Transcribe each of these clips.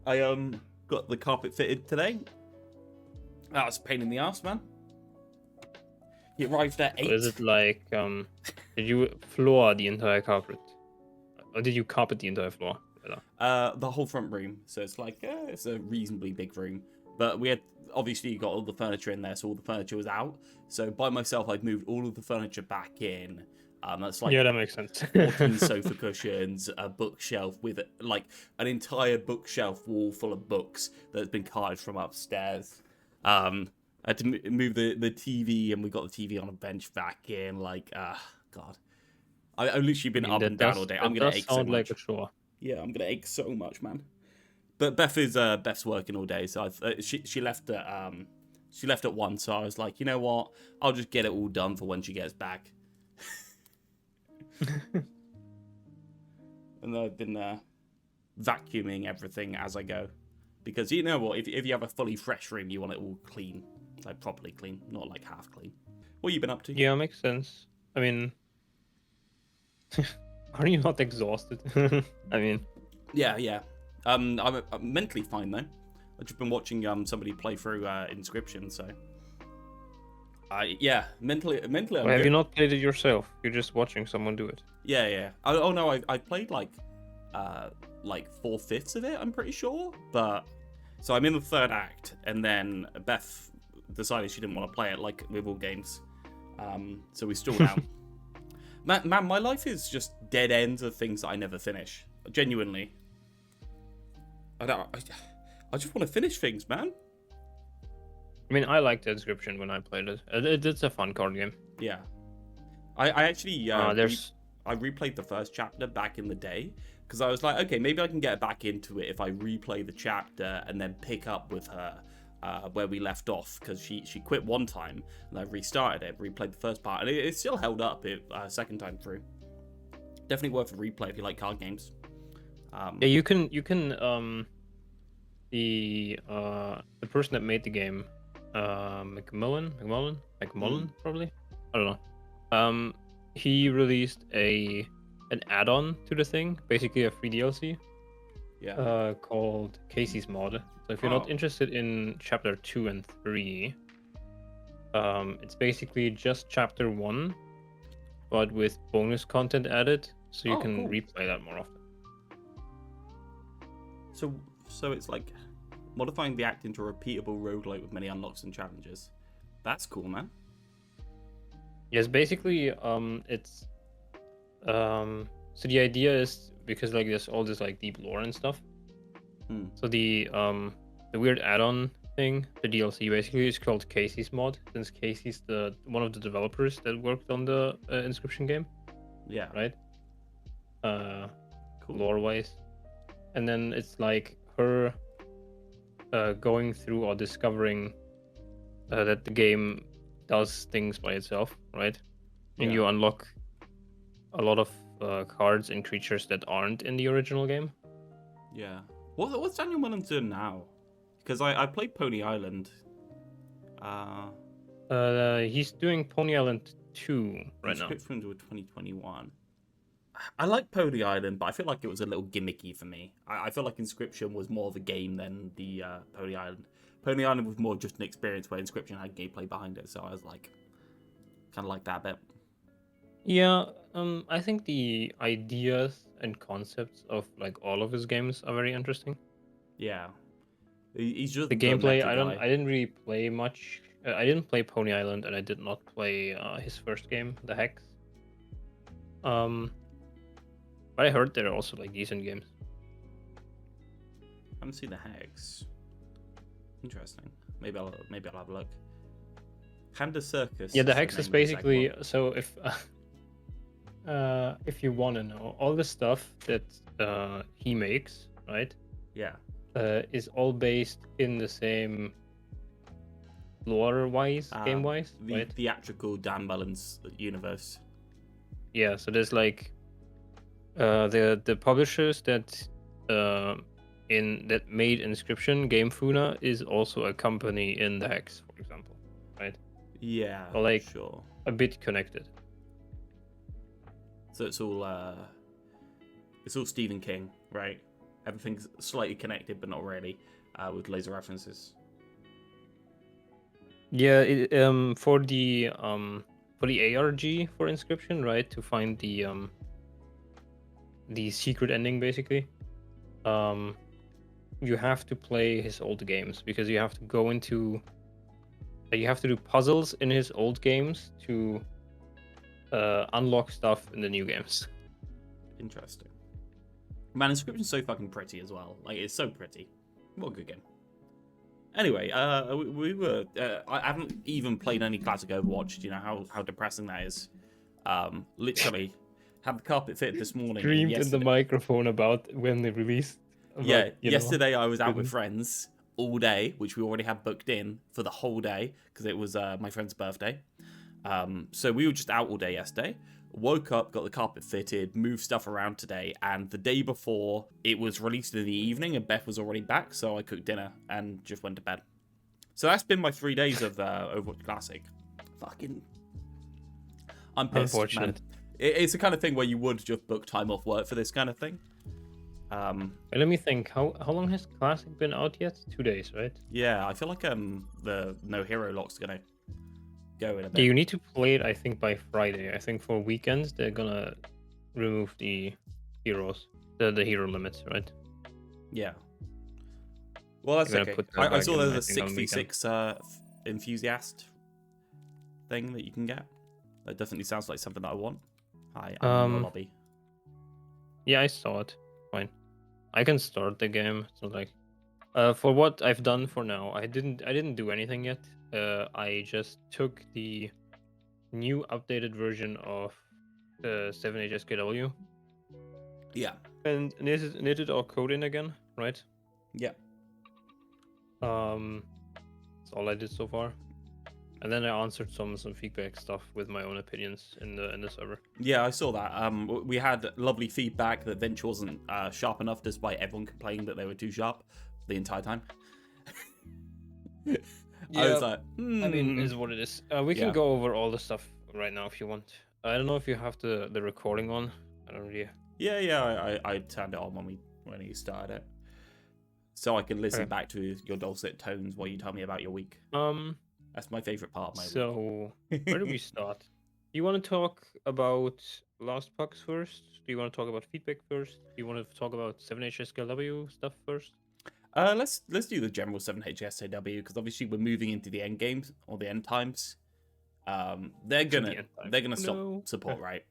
I got the carpet fitted today. That was a pain in the ass, man. He arrived at 8. So is it like, did you floor the entire carpet? Or did you carpet the entire floor? The whole front room. So it's like, it's a reasonably big room. But we had, obviously, you got all the furniture in there, so all the furniture was out. So by myself, I'd moved all of the furniture back in. That's like Yeah, that makes sense. 14 sofa cushions, a bookshelf with like an entire bookshelf wall full of books that has been carted from upstairs. I had to move the TV, and we got the TV on a bench back in. Like, God. I've literally been up and down all day. I'm going to ache so much. Like a chore. Yeah, I'm going to ache so much, man. But Beth's working all day, so she left at 1, so I was like, you know what? I'll just get it all done for when she gets back. And I've been vacuuming everything as I go, because you know what? If you have a fully fresh room, you want it all clean, like properly clean, not like half clean. What have you been up to? Yeah, makes sense. I mean, are you not exhausted? I mean, yeah. I'm mentally fine though. I've just been watching somebody play through Inscription, so mentally I'm have good. you not played it yourself? You're just watching someone do it. Yeah. Oh no, I played like 4/5 of it, I'm pretty sure. But so I'm in the third act, and then Beth decided she didn't want to play it, like with all games. So we stalled out. Man, my life is just dead ends of things that I never finish. Genuinely. I just want to finish things, man. I mean, I liked the Inscription when I played it. It's a fun card game. Yeah. I actually I replayed the first chapter back in the day, because I was like, okay, maybe I can get back into it if I replay the chapter and then pick up with her where we left off, because she quit one time and I restarted it, replayed the first part, and it still held up it second time through. Definitely worth a replay if you like card games. Yeah, you can the person that made the game, McMullen probably, I don't know. He released an add-on to the thing, basically a free DLC. Yeah. Called Casey's Mod. So if you're not interested in chapter 2 and 3, it's basically just chapter 1, but with bonus content added, so you can replay that more often. So it's like modifying the act into a repeatable roguelike with many unlocks and challenges. That's cool, man. Yes, basically, it's so the idea is, because like there's all this like deep lore and stuff. So the weird add-on thing, the DLC basically is called Casey's Mod, since Casey's one of the developers that worked on the Inscription game. Yeah. Right. Cool. Lore-wise, and then it's like her going through or discovering that the game does things by itself, right? And you unlock a lot of cards and creatures that aren't in the original game. Yeah. What's Daniel Mullins doing now? Because I played Pony Island. He's doing Pony Island 2 right now. Inscription to 2021. I like Pony Island, but I feel like it was a little gimmicky for me. I feel like Inscription was more of a game than the Pony Island. Pony Island was more just an experience, where Inscription had gameplay behind it, so I was like, kind of like that bit. Yeah, I think the ideas and concepts of like all of his games are very interesting. Yeah, he's just the gameplay. I didn't really play much. I didn't play Pony Island, and I did not play his first game, The Hex. But I heard there are also like decent games. I haven't seen The Hex. Interesting. Maybe I'll have a look. Panda Circus. Yeah, The Hex is basically, so if you want to know, all the stuff that he makes, right? Yeah. Is all based in the same lore-wise, game-wise, the right? Theatrical Dan Mullins universe. Yeah, so there's like the publishers that made Inscription, Game Funa, is also a company in The Hex, for example, right? Yeah, so like sure. A bit connected. So it's all Stephen King, right? everything's slightly connected, but not really, with laser references. Yeah, for the ARG for Inscription, right? To find the secret ending, basically. You have to play his old games because you have to go into. You have to do puzzles in his old games to unlock stuff in the new games. Interesting. Man, Inscription's so fucking pretty as well. Like, it's so pretty. What a good game. Anyway, we were. I haven't even played any classic Overwatch. Do you know how depressing that is? Literally, had the carpet fitted this morning. Screamed in the microphone about when they released. Yeah, yesterday I was out with friends all day, which we already had booked in for the whole day because it was my friend's birthday. So we were just out all day yesterday. Woke up, got the carpet fitted, moved stuff around today, and the day before it was released in the evening and Beth was already back, so I cooked dinner and just went to bed. So that's been my 3 days of Overwatch Classic. Fucking... I'm pissed, Unfortunate. Man. It's the kind of thing where you would just book time off work for this kind of thing. Let me think. How long has Classic been out yet? 2 days, right? Yeah, I feel like the no hero lock's gonna go in a bit. Yeah, you need to play it, I think, by Friday. I think for weekends they're gonna remove the heroes, the hero limits, right? Yeah. Well, that's okay. I saw there's a 66 enthusiast thing that you can get. That definitely sounds like something that I want. Hi, I'm in the lobby. Yeah, I saw it. Fine. I can start the game. So like, for what I've done for now, I didn't do anything yet. I just took the new updated version of the 7HSKW. Yeah. And knitted our code in again, right? Yeah. That's all I did so far. And then I answered some feedback stuff with my own opinions in the server. Yeah, I saw that. We had lovely feedback that Vinch wasn't sharp enough, despite everyone complaining that they were too sharp the entire time. Yeah, I was like, I mean, it is what it is. We can go over all the stuff right now if you want. I don't know if you have the recording on. I don't really. Yeah. I turned it on when he started it, so I can listen back to your dulcet tones while you tell me about your week. That's my favorite part of my week. So, where do we start? Do you want to talk about last pucks first? Do you want to talk about feedback first? Do you want to talk about 7HSKW stuff first? Let's do the general 7HSKW because obviously we're moving into the end games or the end times. They're gonna stop support, right?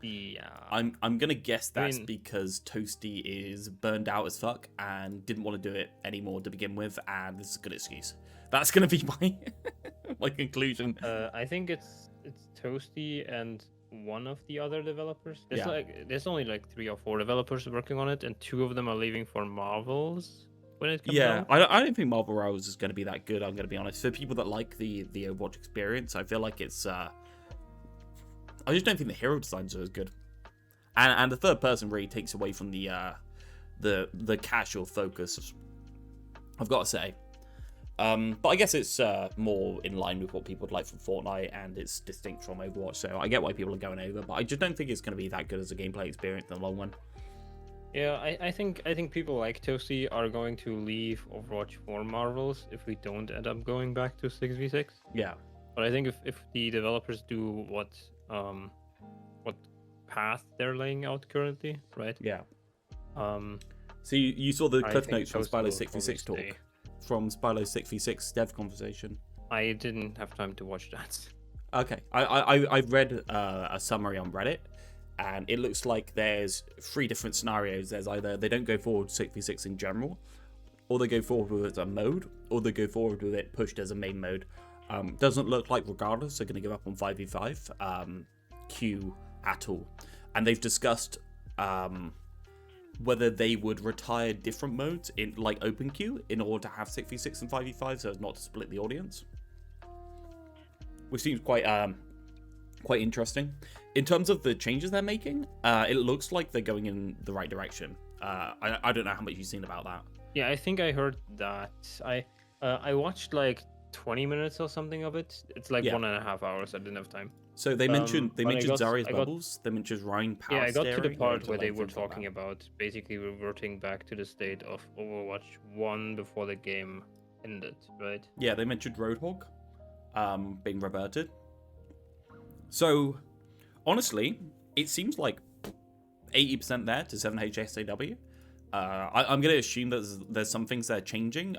Yeah. I'm gonna guess that's because Toasty is burned out as fuck and didn't want to do it anymore to begin with, and this is a good excuse. That's gonna be my conclusion. I think it's Toasty and one of the other developers. There's only like 3 or 4 developers working on it, and 2 of them are leaving for Marvels when it comes out. I don't think Marvel Rivals is going to be that good. I'm going to be honest. For people that like the Overwatch experience, I feel like it's. I just don't think the hero designs are as good, and the third person really takes away from the casual focus. I've got to say. But I guess it's more in line with what people would like from Fortnite, and it's distinct from Overwatch, so I get why people are going over, but I just don't think it's going to be that good as a gameplay experience in the long run. Yeah, I think people like Toasty are going to leave Overwatch for Marvels if we don't end up going back to 6v6. Yeah. But I think if the developers do what path they're laying out currently, right? Yeah. So you saw the cliff notes from Spylo's 6v6 talk? From Spylo's 6v6 dev conversation? I didn't have time to watch that. Okay. I read a summary on Reddit, and it looks like there's 3 different scenarios. There's either they don't go forward 6v6 in general, or they go forward with it as a mode, or they go forward with it pushed as a main mode. Doesn't look like regardless they're going to give up on 5v5 queue at all. And they've discussed whether they would retire different modes in like open queue in order to have 6v6 and 5v5 so as not to split the audience, which seems quite interesting. In terms of the changes they're making, it looks like they're going in the right direction. I don't know how much you've seen about that. Yeah, I think I heard that. I watched like 20 minutes or something of it. It's like 1.5 hours. I didn't have time. So they mentioned Zarya's I bubbles. They mentioned Rhine power Yeah, I got to the steering, part where they were talking about basically reverting back to the state of Overwatch 1 before the game ended, right? Yeah, they mentioned Roadhog being reverted. So, honestly, it seems like 80% there to 7HSAW. I'm going to assume that there's some things that are changing.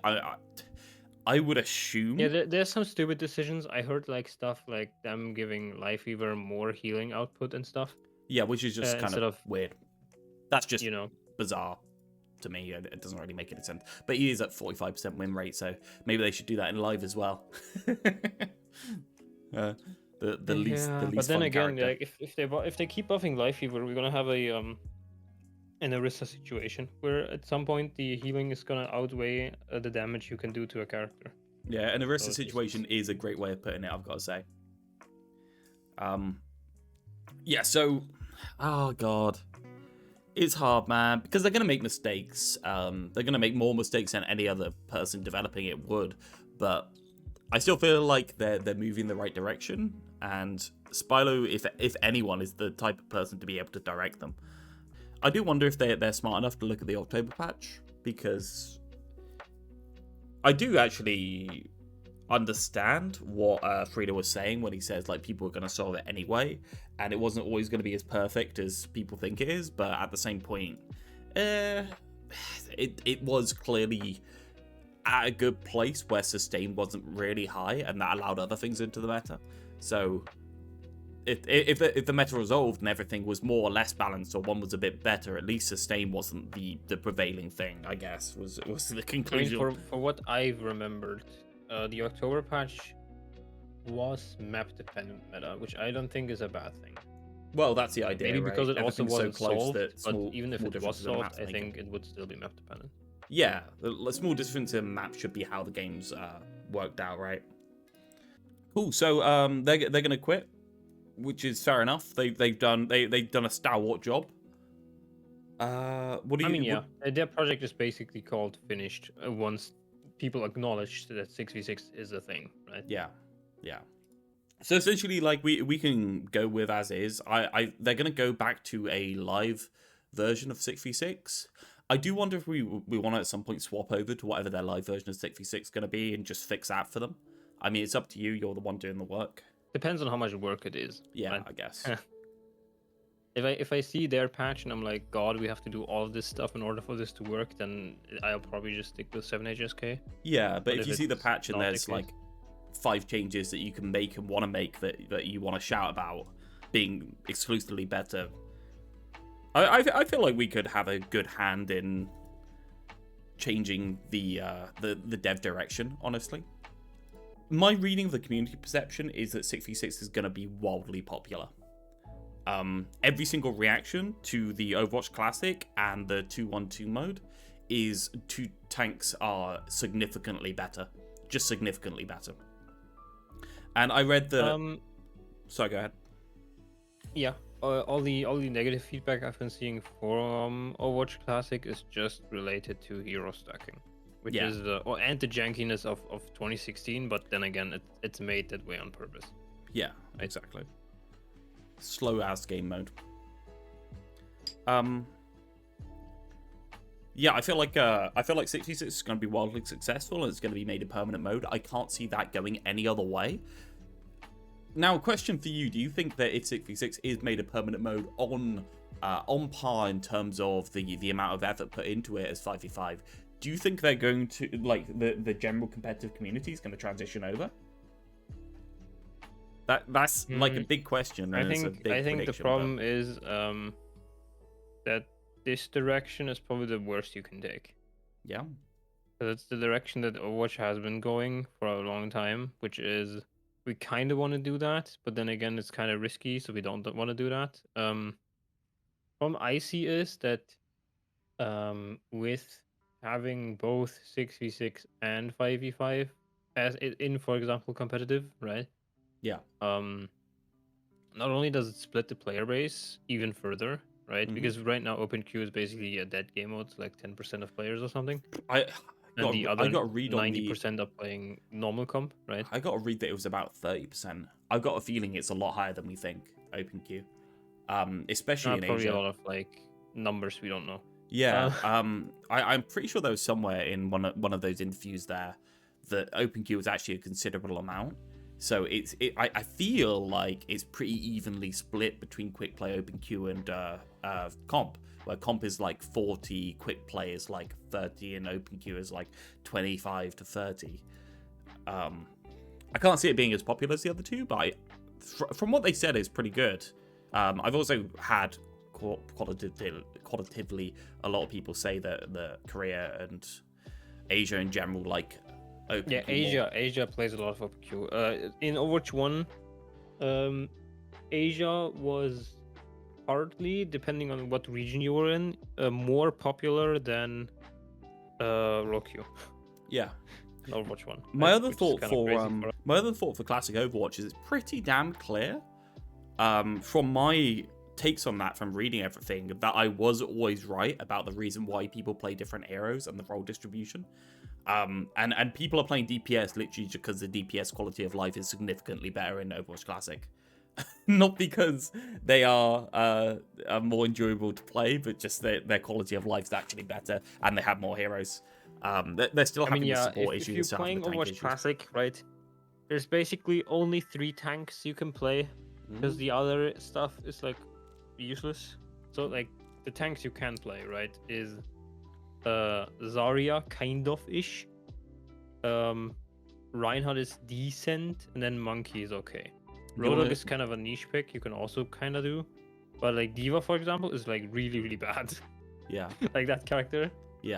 I would assume. Yeah, there's some stupid decisions. I heard like stuff like them giving Lifeweaver more healing output and stuff. Yeah, which is just kind of weird. That's just bizarre to me. It doesn't really make any sense. But he is at 45% win rate, so maybe they should do that in live as well. The least but then again, character. like if they keep buffing Lifeweaver, we're gonna have an Orisa situation where at some point the healing is gonna outweigh the damage you can do to a character. Yeah, an Orisa situation is a great way of putting it, I've got to say. Yeah, so oh god. It's hard, man, because they're going to make mistakes. They're going to make more mistakes than any other person developing it would, but I still feel like they're moving in the right direction, and Spylo, if anyone, is the type of person to be able to direct them. I do wonder if they're smart enough to look at the October patch, because I do actually understand what Frida was saying when he says like people are going to solve it anyway, and it wasn't always going to be as perfect as people think it is, but at the same point, it was clearly at a good place where sustain wasn't really high, and that allowed other things into the meta. So if the meta resolved and everything was more or less balanced, or one was a bit better, at least sustain wasn't the prevailing thing, I guess, was the conclusion. I mean, for what I've remembered, the October patch was map dependent meta, which I don't think is a bad thing. Well, that's the idea. Maybe because right? it also wasn't so close solved, that small, but even if it was solved, I think it would still be map dependent. Yeah, the small difference in map should be how the game's worked out, right? Cool. So they're gonna quit, which is fair enough. They've done a stalwart job. What do you? Yeah, their project is basically called finished once people acknowledge that 6v6 is a thing, right? Yeah. So essentially, like we can go with as is. They're gonna go back to a live version of 6v6. I do wonder if we want to at some point swap over to whatever their live version of 6v6 is going to be and just fix that for them. I mean, it's up to you. You're the one doing the work. Depends on how much work it is. Yeah, right? I guess. If I see their patch and I'm like, God, we have to do all of this stuff in order for this to work, then I'll probably just stick with 7HSK. Yeah, but if you see the patch and there's like 5 changes that you can make and want to make that you want to shout about being exclusively better, I feel like we could have a good hand in changing the dev direction, honestly. My reading of the community perception is that 6v6 is going to be wildly popular. Every single reaction to the Overwatch Classic and the 2-1-2 mode is 2 tanks are significantly better. Just significantly better. And I read the... Sorry, go ahead. Yeah. All the negative feedback I've been seeing from Overwatch Classic is just related to hero stacking, which is and the jankiness of 2016. But then again, it's made that way on purpose. Yeah, exactly. Slow ass game mode. Yeah, I feel like 6v6 is going to be wildly successful and it's going to be made a permanent mode. I can't see that going any other way. Now, question for you: do you think that if 6v6 is made a permanent mode on par in terms of the amount of effort put into it as 5v5, do you think they're going to, like, the general competitive community is going to transition over? That's like a big question. I think the problem is that this direction is probably the worst you can take. Yeah. Because it's the direction that Overwatch has been going for a long time, which is we kind of want to do that, but then again, it's kind of risky, so we don't want to do that. Problem I see is that with having both 6v6 and 5v5 as in, for example, competitive, right? Yeah. Not only does it split the player base even further, right? Mm-hmm. Because right now OpenQ is basically a dead game mode, like 10% of players or something. I got a read on 90% are playing normal comp, right? I got a read that it was about 30%. I've got a feeling it's a lot higher than we think. OpenQ, especially in probably Asia. a lot of like numbers we don't know. Yeah, I'm pretty sure there was somewhere in one of those interviews there that OpenQ was actually a considerable amount. So I feel like it's pretty evenly split between quick play, OpenQ, and comp, where comp is like 40, quick play is like 30, and OpenQ is like 25 to 30. I can't see it being as popular as the other two, but from what they said, it's pretty good. I've also had qualitatively a lot of people say that the Korea and Asia in general like OpenQ. Yeah, Asia plays a lot of OpenQ. In Overwatch 1, Asia was partly, depending on what region you were in, more popular than ROQ. Yeah. Overwatch 1. My other thought for classic Overwatch is it's pretty damn clear. From my takes on that, from reading everything, that I was always right about the reason why people play different heroes and the role distribution. And people are playing DPS literally just because the DPS quality of life is significantly better in Overwatch Classic. Not because they are more enjoyable to play, but just their quality of life is actually better, and they have more heroes. They're still having the support issues. If you're playing Overwatch Classic, right, there's basically only 3 tanks you can play, because the other stuff is like useless. So like the tanks you can play, right, is Zarya kind of ish, Reinhardt is decent, and then Monkey is okay. Roadhog is kind of a niche pick you can also kind of do, but like D.Va, for example, is like really bad. Yeah. Like that character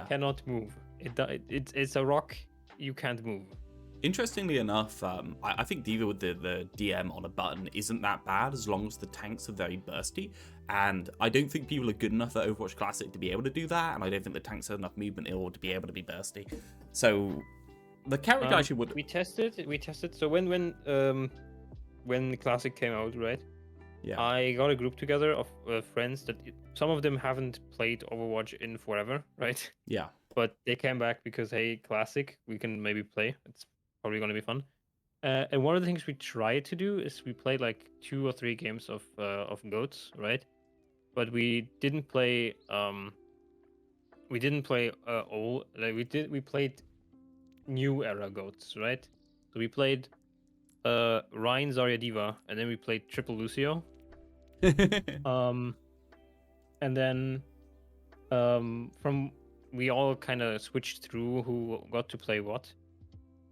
cannot move. It's a rock, you can't move. Interestingly enough, I think D.Va with the DM on a button isn't that bad as long as the tanks are very bursty, and I don't think people are good enough at Overwatch Classic to be able to do that, and I don't think the tanks have enough movement in order to be able to be bursty. So the character actually would... We tested. So when Classic came out, right? Yeah. I got a group together of friends that some of them haven't played Overwatch in forever, right? Yeah. But they came back because, hey, Classic, we can maybe play. It's probably going to be fun. And one of the things we tried to do is we played like 2 or 3 games of GOATs, right? But we didn't play all. Like we played new era GOATs, right? So we played Ryan, Zarya, D.Va, and then we played Triple Lucio. And then we all kind of switched through who got to play what.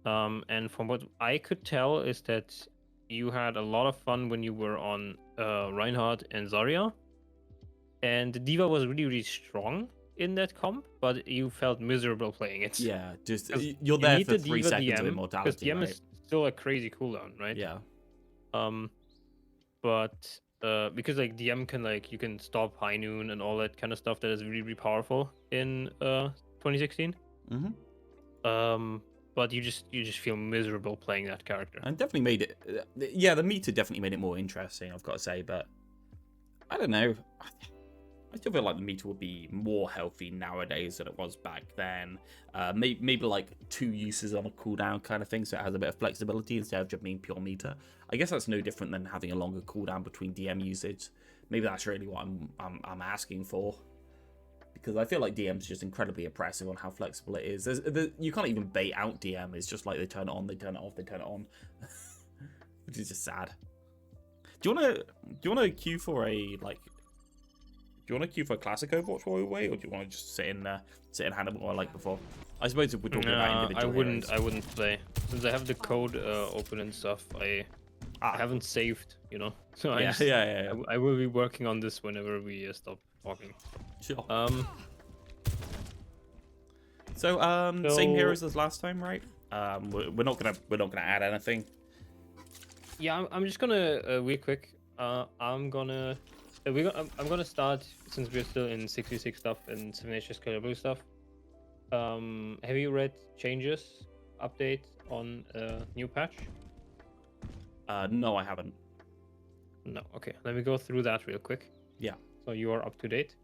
And from what I could tell is that you had a lot of fun when you were on Reinhardt and Zarya, and D.Va was really strong in that comp, but you felt miserable playing it. Yeah, just you're there for 3 seconds of immortality, because DM is still a crazy cooldown, right? Yeah. But because like DM can you can stop high noon and all that kind of stuff that is really powerful in 2016. But you just feel miserable playing that character. And definitely made it. Yeah, the meta definitely made it more interesting, I've got to say. But I don't know. I still feel like the meta would be more healthy nowadays than it was back then. Maybe like 2 uses on a cooldown kind of thing, so it has a bit of flexibility instead of just being pure meta. I guess that's no different than having a longer cooldown between DM usage. Maybe that's really what I'm asking for, because I feel like DM is just incredibly oppressive on how flexible it is. You can't even bait out DM. It's just like they turn it on, they turn it off, they turn it on, which is just sad. Do you wanna queue for a Do you want to queue for a classic Overwatch while we wait, or do you want to just sit in Hannibal like before? I suppose if we're talking about individual I wouldn't play, since I have the code open and stuff. I haven't saved, So I will be working on this whenever we stop talking. Sure. So same heroes as last time, right? We're not gonna add anything. Yeah, I'm just gonna real quick. I'm gonna start, since we're still in 66 stuff and 7H scalable stuff. Have you read changes update on new patch? No, I haven't. No. Okay, let me go through that real quick. Yeah. So you are up to date.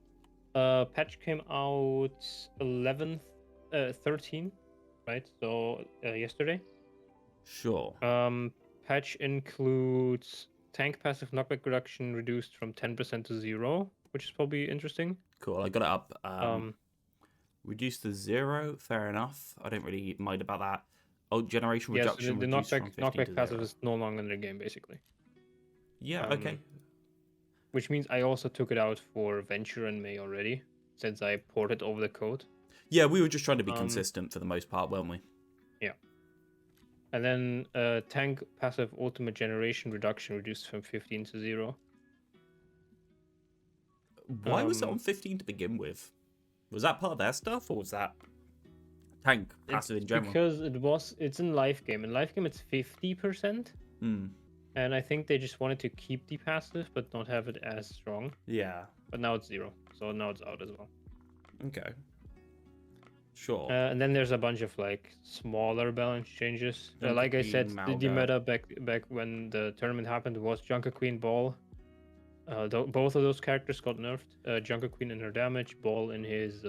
Patch came out 13. right? So yesterday. Sure. Patch includes tank passive knockback reduction reduced from 10% to 0, which is probably interesting. Cool. I got it up. Reduced to 0. Fair enough. I don't really mind about that. Oh, generation reduction so the reduced from 15 knockback to passive 0. is no longer in the game, basically. Yeah. Okay. Which means I also took it out for Venture and May already, since I ported over the code. Yeah, we were just trying to be consistent for the most part, weren't we? Yeah. And then tank passive ultimate generation reduction reduced from 15 to 0. Why was it on 15 to begin with? Was that part of their stuff, or was that tank passive in general? Because it's in live game. In live game, it's 50%. And I think they just wanted to keep the passive, but not have it as strong. Yeah. But now it's 0. So now it's out as well. Okay. Sure. And then there's a bunch of like smaller balance changes. Like I said, the meta back when the tournament happened was Junker Queen Ball. Both of those characters got nerfed. Junker Queen in her damage, Ball in his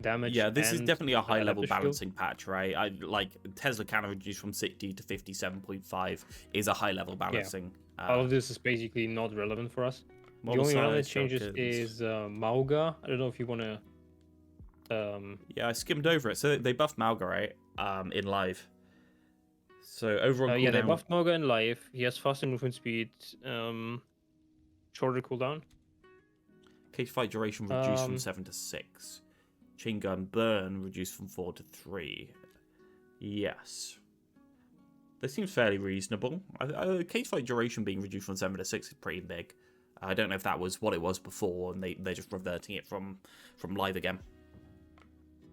damage. Yeah, this is definitely a high level balancing patch, right? I like Tesla can reduce from 60 to 57.5 is a high level balancing. Yeah. All of this is basically not relevant for us. The only one that changes is Mauga. I don't know if you want to. Yeah, I skimmed over it. So they buffed Mauga, right? In live. So overall cooldown... Yeah, they buffed Mauga in live. He has faster movement speed, shorter cooldown. Cage fight duration reduced from 7 to 6. Chain gun burn reduced from 4 to 3. Yes. This seems fairly reasonable. Cage fight duration being reduced from 7 to 6 is pretty big. I don't know if that was what it was before and they're just reverting it from live again.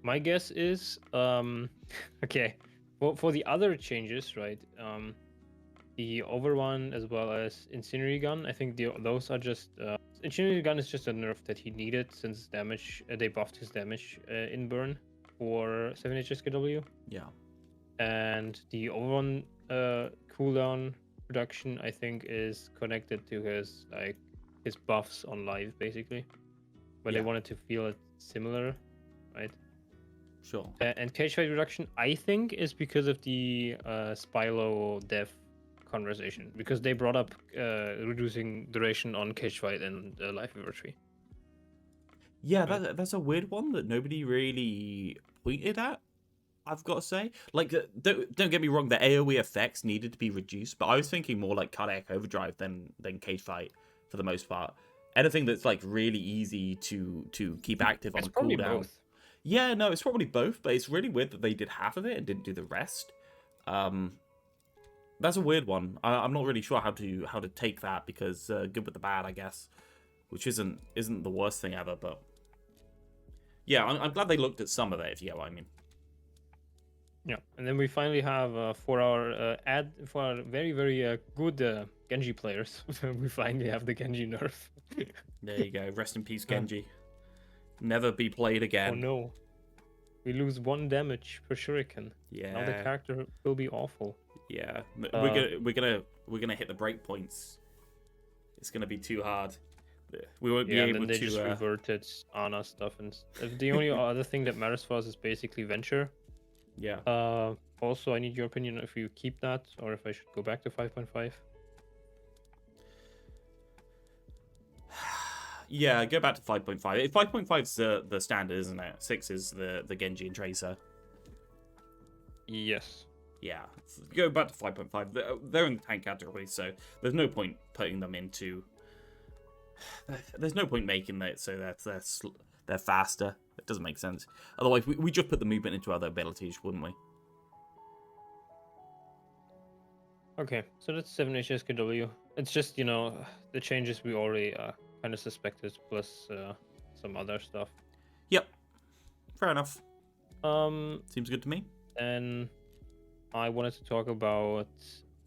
My guess is, okay, well, for the other changes, right, the Overrun as well as Incendiary Gun, I think those are just, Incendiary Gun is just a nerf that he needed since damage, they buffed his damage in burn for 7HSKW. Yeah. And the Overrun cooldown reduction, I think, is connected to his buffs on live, basically. But they wanted to feel it similar, right? Sure. And cage fight reduction, I think, is because of the Spylo dev conversation. Because they brought up reducing duration on cage fight and life inventory. Yeah, right? That's a weird one that nobody really pointed at, I've got to say. Like, don't get me wrong, the AoE effects needed to be reduced, but I was thinking more like Cardiac Overdrive than cage fight for the most part. Anything that's like really easy to keep active on cooldown. Both. Yeah, no, it's probably both, but it's really weird that they did half of it and didn't do the rest. That's a weird one. I'm not really sure how to take that because good with the bad, I guess, which isn't the worst thing ever. But yeah, I'm glad they looked at some of it, if you get what I mean. Yeah, and then we finally have for our for our very very good Genji players, we finally have the Genji nerf. There you go. Rest in peace, Genji. Never be played again. Oh no. We lose 1 damage per shuriken. Yeah. Now the character will be awful. Yeah. We're gonna hit the break points. It's gonna be too hard. We won't be able to. Yeah, and then they just reverted Ana stuff, and the only other thing that matters for us is basically Venture. Yeah. Also, I need your opinion if you keep that or if I should go back to 5.5. Yeah, go back to 5.5. 5.5 is the standard, isn't it? 6 is the Genji and Tracer. Yes. Yeah, go back to 5.5. They're in the tank category, so there's no point putting them into... There's no point making it so that they're faster. It doesn't make sense. Otherwise, we just put the movement into other abilities, wouldn't we? Okay, so that's 7 HSKW. It's just, the changes we already kind of suspected, plus some other stuff. Yep. Fair enough. Seems good to me. And I wanted to talk about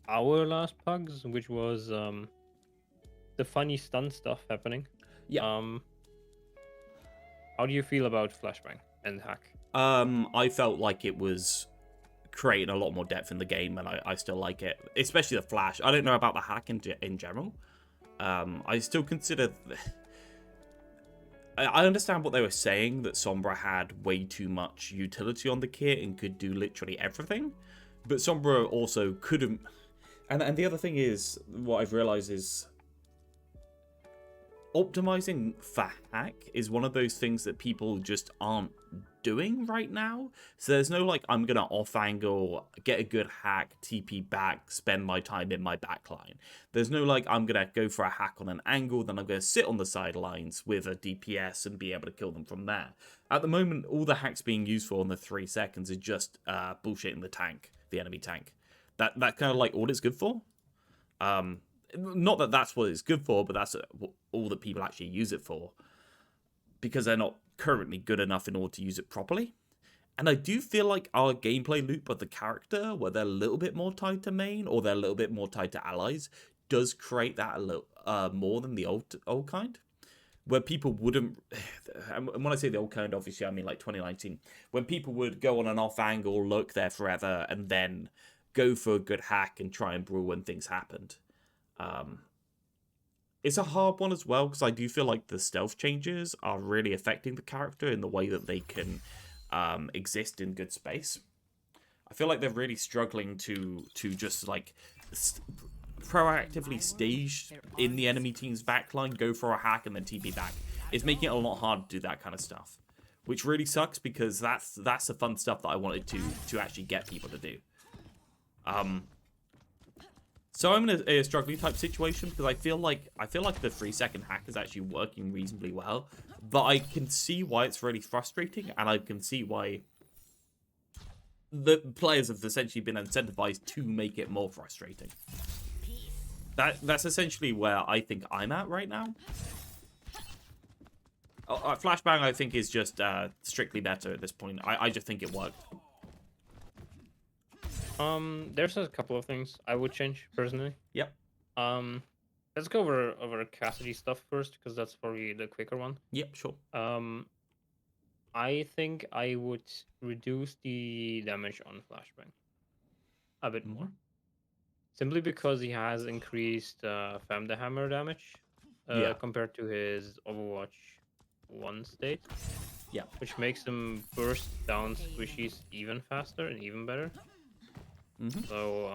our last pugs, which was the funny stun stuff happening. Yeah. How do you feel about Flashbang and Hack? I felt like it was creating a lot more depth in the game, and I still like it, especially the Flash. I don't know about the Hack in general. I still consider I understand what they were saying, that Sombra had way too much utility on the kit and could do literally everything. But Sombra also couldn't... And the other thing is, what I've realized is... optimizing for hack is one of those things that people just aren't doing right now. So there's no like, I'm gonna off angle, get a good hack, TP back, spend my time in my backline. There's no like, I'm gonna go for a hack on an angle, then I'm gonna sit on the sidelines with a DPS and be able to kill them from there. At the moment, all the hacks being used for in the 3 seconds is just bullshitting the tank, the enemy tank. That kind of like all it's good for. Not that that's what it's good for, but that's all that people actually use it for, because they're not currently good enough in order to use it properly. And I do feel like our gameplay loop of the character, where they're a little bit more tied to main, or they're a little bit more tied to allies, does create that a little more than the old kind, where people wouldn't... And when I say the old kind, obviously I mean like 2019, when people would go on an off angle, lurk there forever, and then go for a good hack and try and brew when things happened. It's a hard one as well, because I do feel like the stealth changes are really affecting the character in the way that they can exist in good space. I feel like they're really struggling to just like proactively stage in the enemy team's backline, go for a hack, and then TP back. It's making it a lot harder to do that kind of stuff, which really sucks, because that's the fun stuff that I wanted to actually get people to do. So I'm in a struggling type situation, because I feel like the 3-second hack is actually working reasonably well, but I can see why it's really frustrating, and I can see why the players have essentially been incentivized to make it more frustrating. That's essentially where I think I'm at right now. Flashbang, I think, is just strictly better at this point. I just think it worked. There's a couple of things I would change personally. Yep. Let's go over Cassidy stuff first, because that's probably the quicker one. Yep, sure. I think I would reduce the damage on Flashbang a bit more, simply because he has increased Femme the Hammer damage compared to his Overwatch 1 state. Yeah, which makes him burst down squishies even faster and even better. So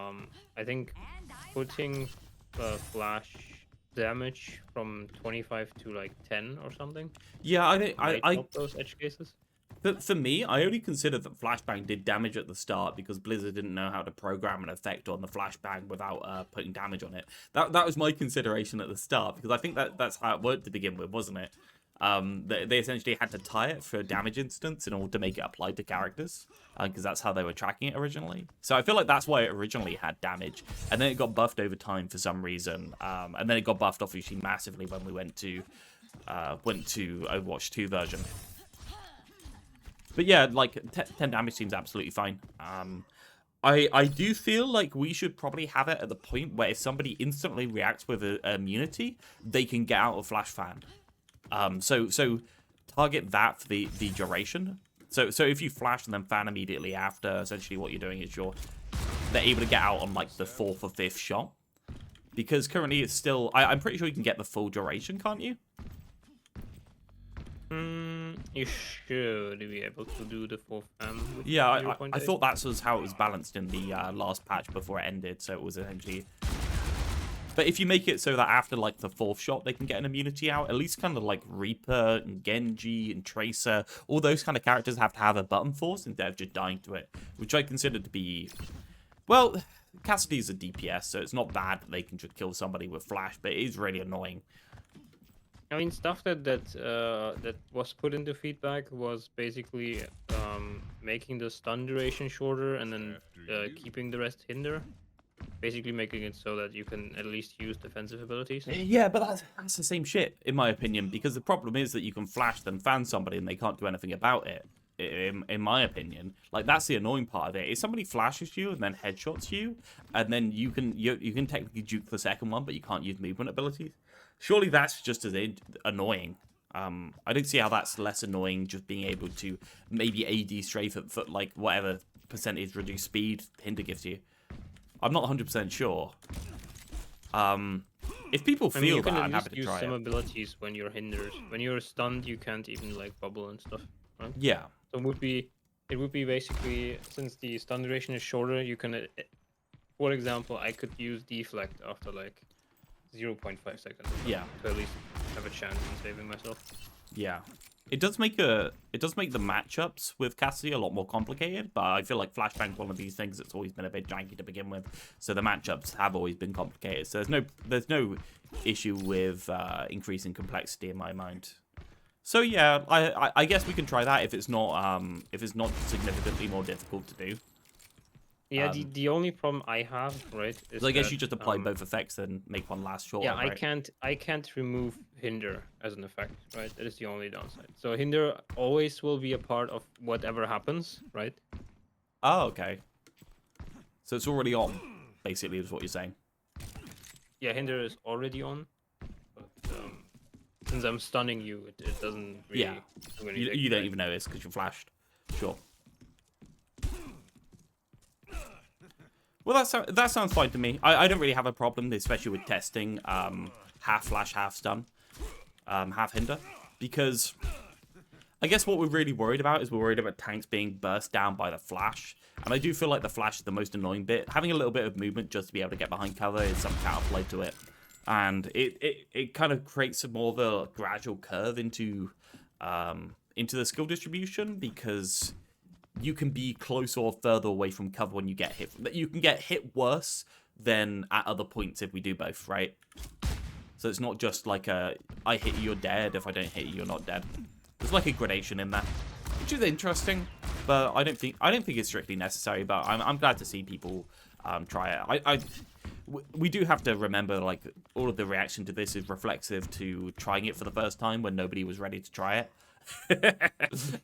I think putting flash damage from 25 to like 10 or something. Yeah, I help those edge cases. But for me, I only considered that Flashbang did damage at the start because Blizzard didn't know how to program an effect on the Flashbang without putting damage on it. That was my consideration at the start, because I think that's how it worked to begin with, wasn't it? They essentially had to tie it for damage instance in order to make it apply to characters, because that's how they were tracking it originally. So I feel like that's why it originally had damage, and then it got buffed over time for some reason, and then it got buffed obviously massively when we went to Overwatch 2 version. But yeah, like 10 damage seems absolutely fine. I do feel like we should probably have it at the point where if somebody instantly reacts with an immunity, they can get out of Flash Fan. So target that for the duration. So if you flash and then fan immediately after, essentially what you're doing is they're able to get out on like the 4th or 5th shot. Because currently it's still, I'm pretty sure you can get the full duration, can't you? You should be able to do the 4th fan. Yeah, I thought that was how it was balanced in the last patch before it ended, so it was essentially... But if you make it so that after like the 4th shot they can get an immunity out, at least kind of like Reaper and Genji and Tracer, all those kind of characters have to have a button force instead of just dying to it, which I consider to be... Well, Cassidy's a DPS, so it's not bad that they can just kill somebody with flash, but it is really annoying. I mean, stuff that was put into feedback was basically making the stun duration shorter and then keeping the rest hinder. Basically making it so that you can at least use defensive abilities. Yeah, but that's the same shit, in my opinion, because the problem is that you can flash then fan somebody and they can't do anything about it, in my opinion. Like, that's the annoying part of it. If somebody flashes you and then headshots you, and then you can technically juke the second one, but you can't use movement abilities, surely that's just as annoying. I don't see how that's less annoying, just being able to maybe AD strafe at foot, like, whatever percentage reduced speed Hinder gives you. I'm not 100% sure. If people feel you can that, at I'm happy least to use try some it. abilities when you're hindered. When you're stunned, you can't even like bubble and stuff, right? Yeah. So it would be basically, since the stun duration is shorter, you can, for example, I could use deflect after like 0.5 seconds. Yeah. To at least have a chance in saving myself. Yeah. It does make the matchups with Cassidy a lot more complicated, but I feel like Flashbang's one of these things that's always been a bit janky to begin with. So the matchups have always been complicated. So there's no issue with increasing complexity in my mind. So yeah, I guess we can try that if it's not significantly more difficult to do. Yeah, the only problem I have, right, is I guess you just apply both effects and make one last shorter. Yeah, right? I can't remove hinder as an effect, right? That is the only downside. So hinder always will be a part of whatever happens, right? Oh, okay. So it's already on, basically, is what you're saying. Yeah, hinder is already on, but since I'm stunning you, it doesn't really do anything. You don't even notice because you're flashed. Sure. Well, that sounds fine to me. I don't really have a problem, especially with testing half flash, half stun, half hinder, because I guess what we're really worried about is we're worried about tanks being burst down by the flash, and I do feel like the flash is the most annoying bit. Having a little bit of movement just to be able to get behind cover is some counterplay to it, and it kind of creates a more of a gradual curve into the skill distribution, because you can be closer or further away from cover when you get hit. You can get hit worse than at other points if we do both, right? So it's not just like I hit you, you're dead. If I don't hit you, you're not dead. There's like a gradation in that, which is interesting, but I don't think it's strictly necessary. But I'm glad to see people try it. We do have to remember, like, all of the reaction to this is reflexive to trying it for the first time when nobody was ready to try it.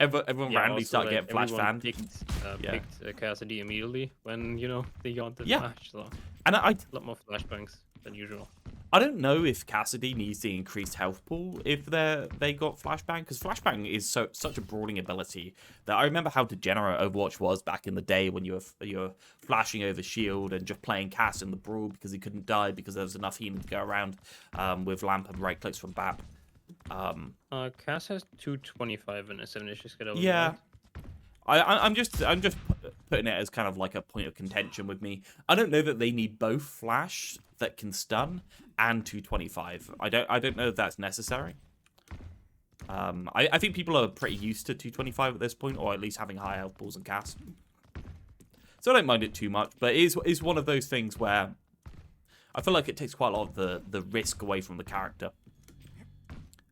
everyone randomly started getting flash fanned. Picked Cassidy immediately when they got the flash. So and a lot more flashbangs than usual. I don't know if Cassidy needs the increased health pool if they got flashbang, because flashbang is such a broadening ability that I remember how degenerate Overwatch was back in the day when you were flashing over shield and just playing Cass in the brawl because he couldn't die because there was enough healing to go around with lamp and right clicks from BAP. Cass has 225 in a 7-inch schedule. Yeah. I'm just putting it as kind of like a point of contention with me. I don't know that they need both flash that can stun and 225. I don't know if that's necessary. I think people are pretty used to 225 at this point, or at least having high health pools and cast. So I don't mind it too much, but it is one of those things where I feel like it takes quite a lot of the risk away from the character.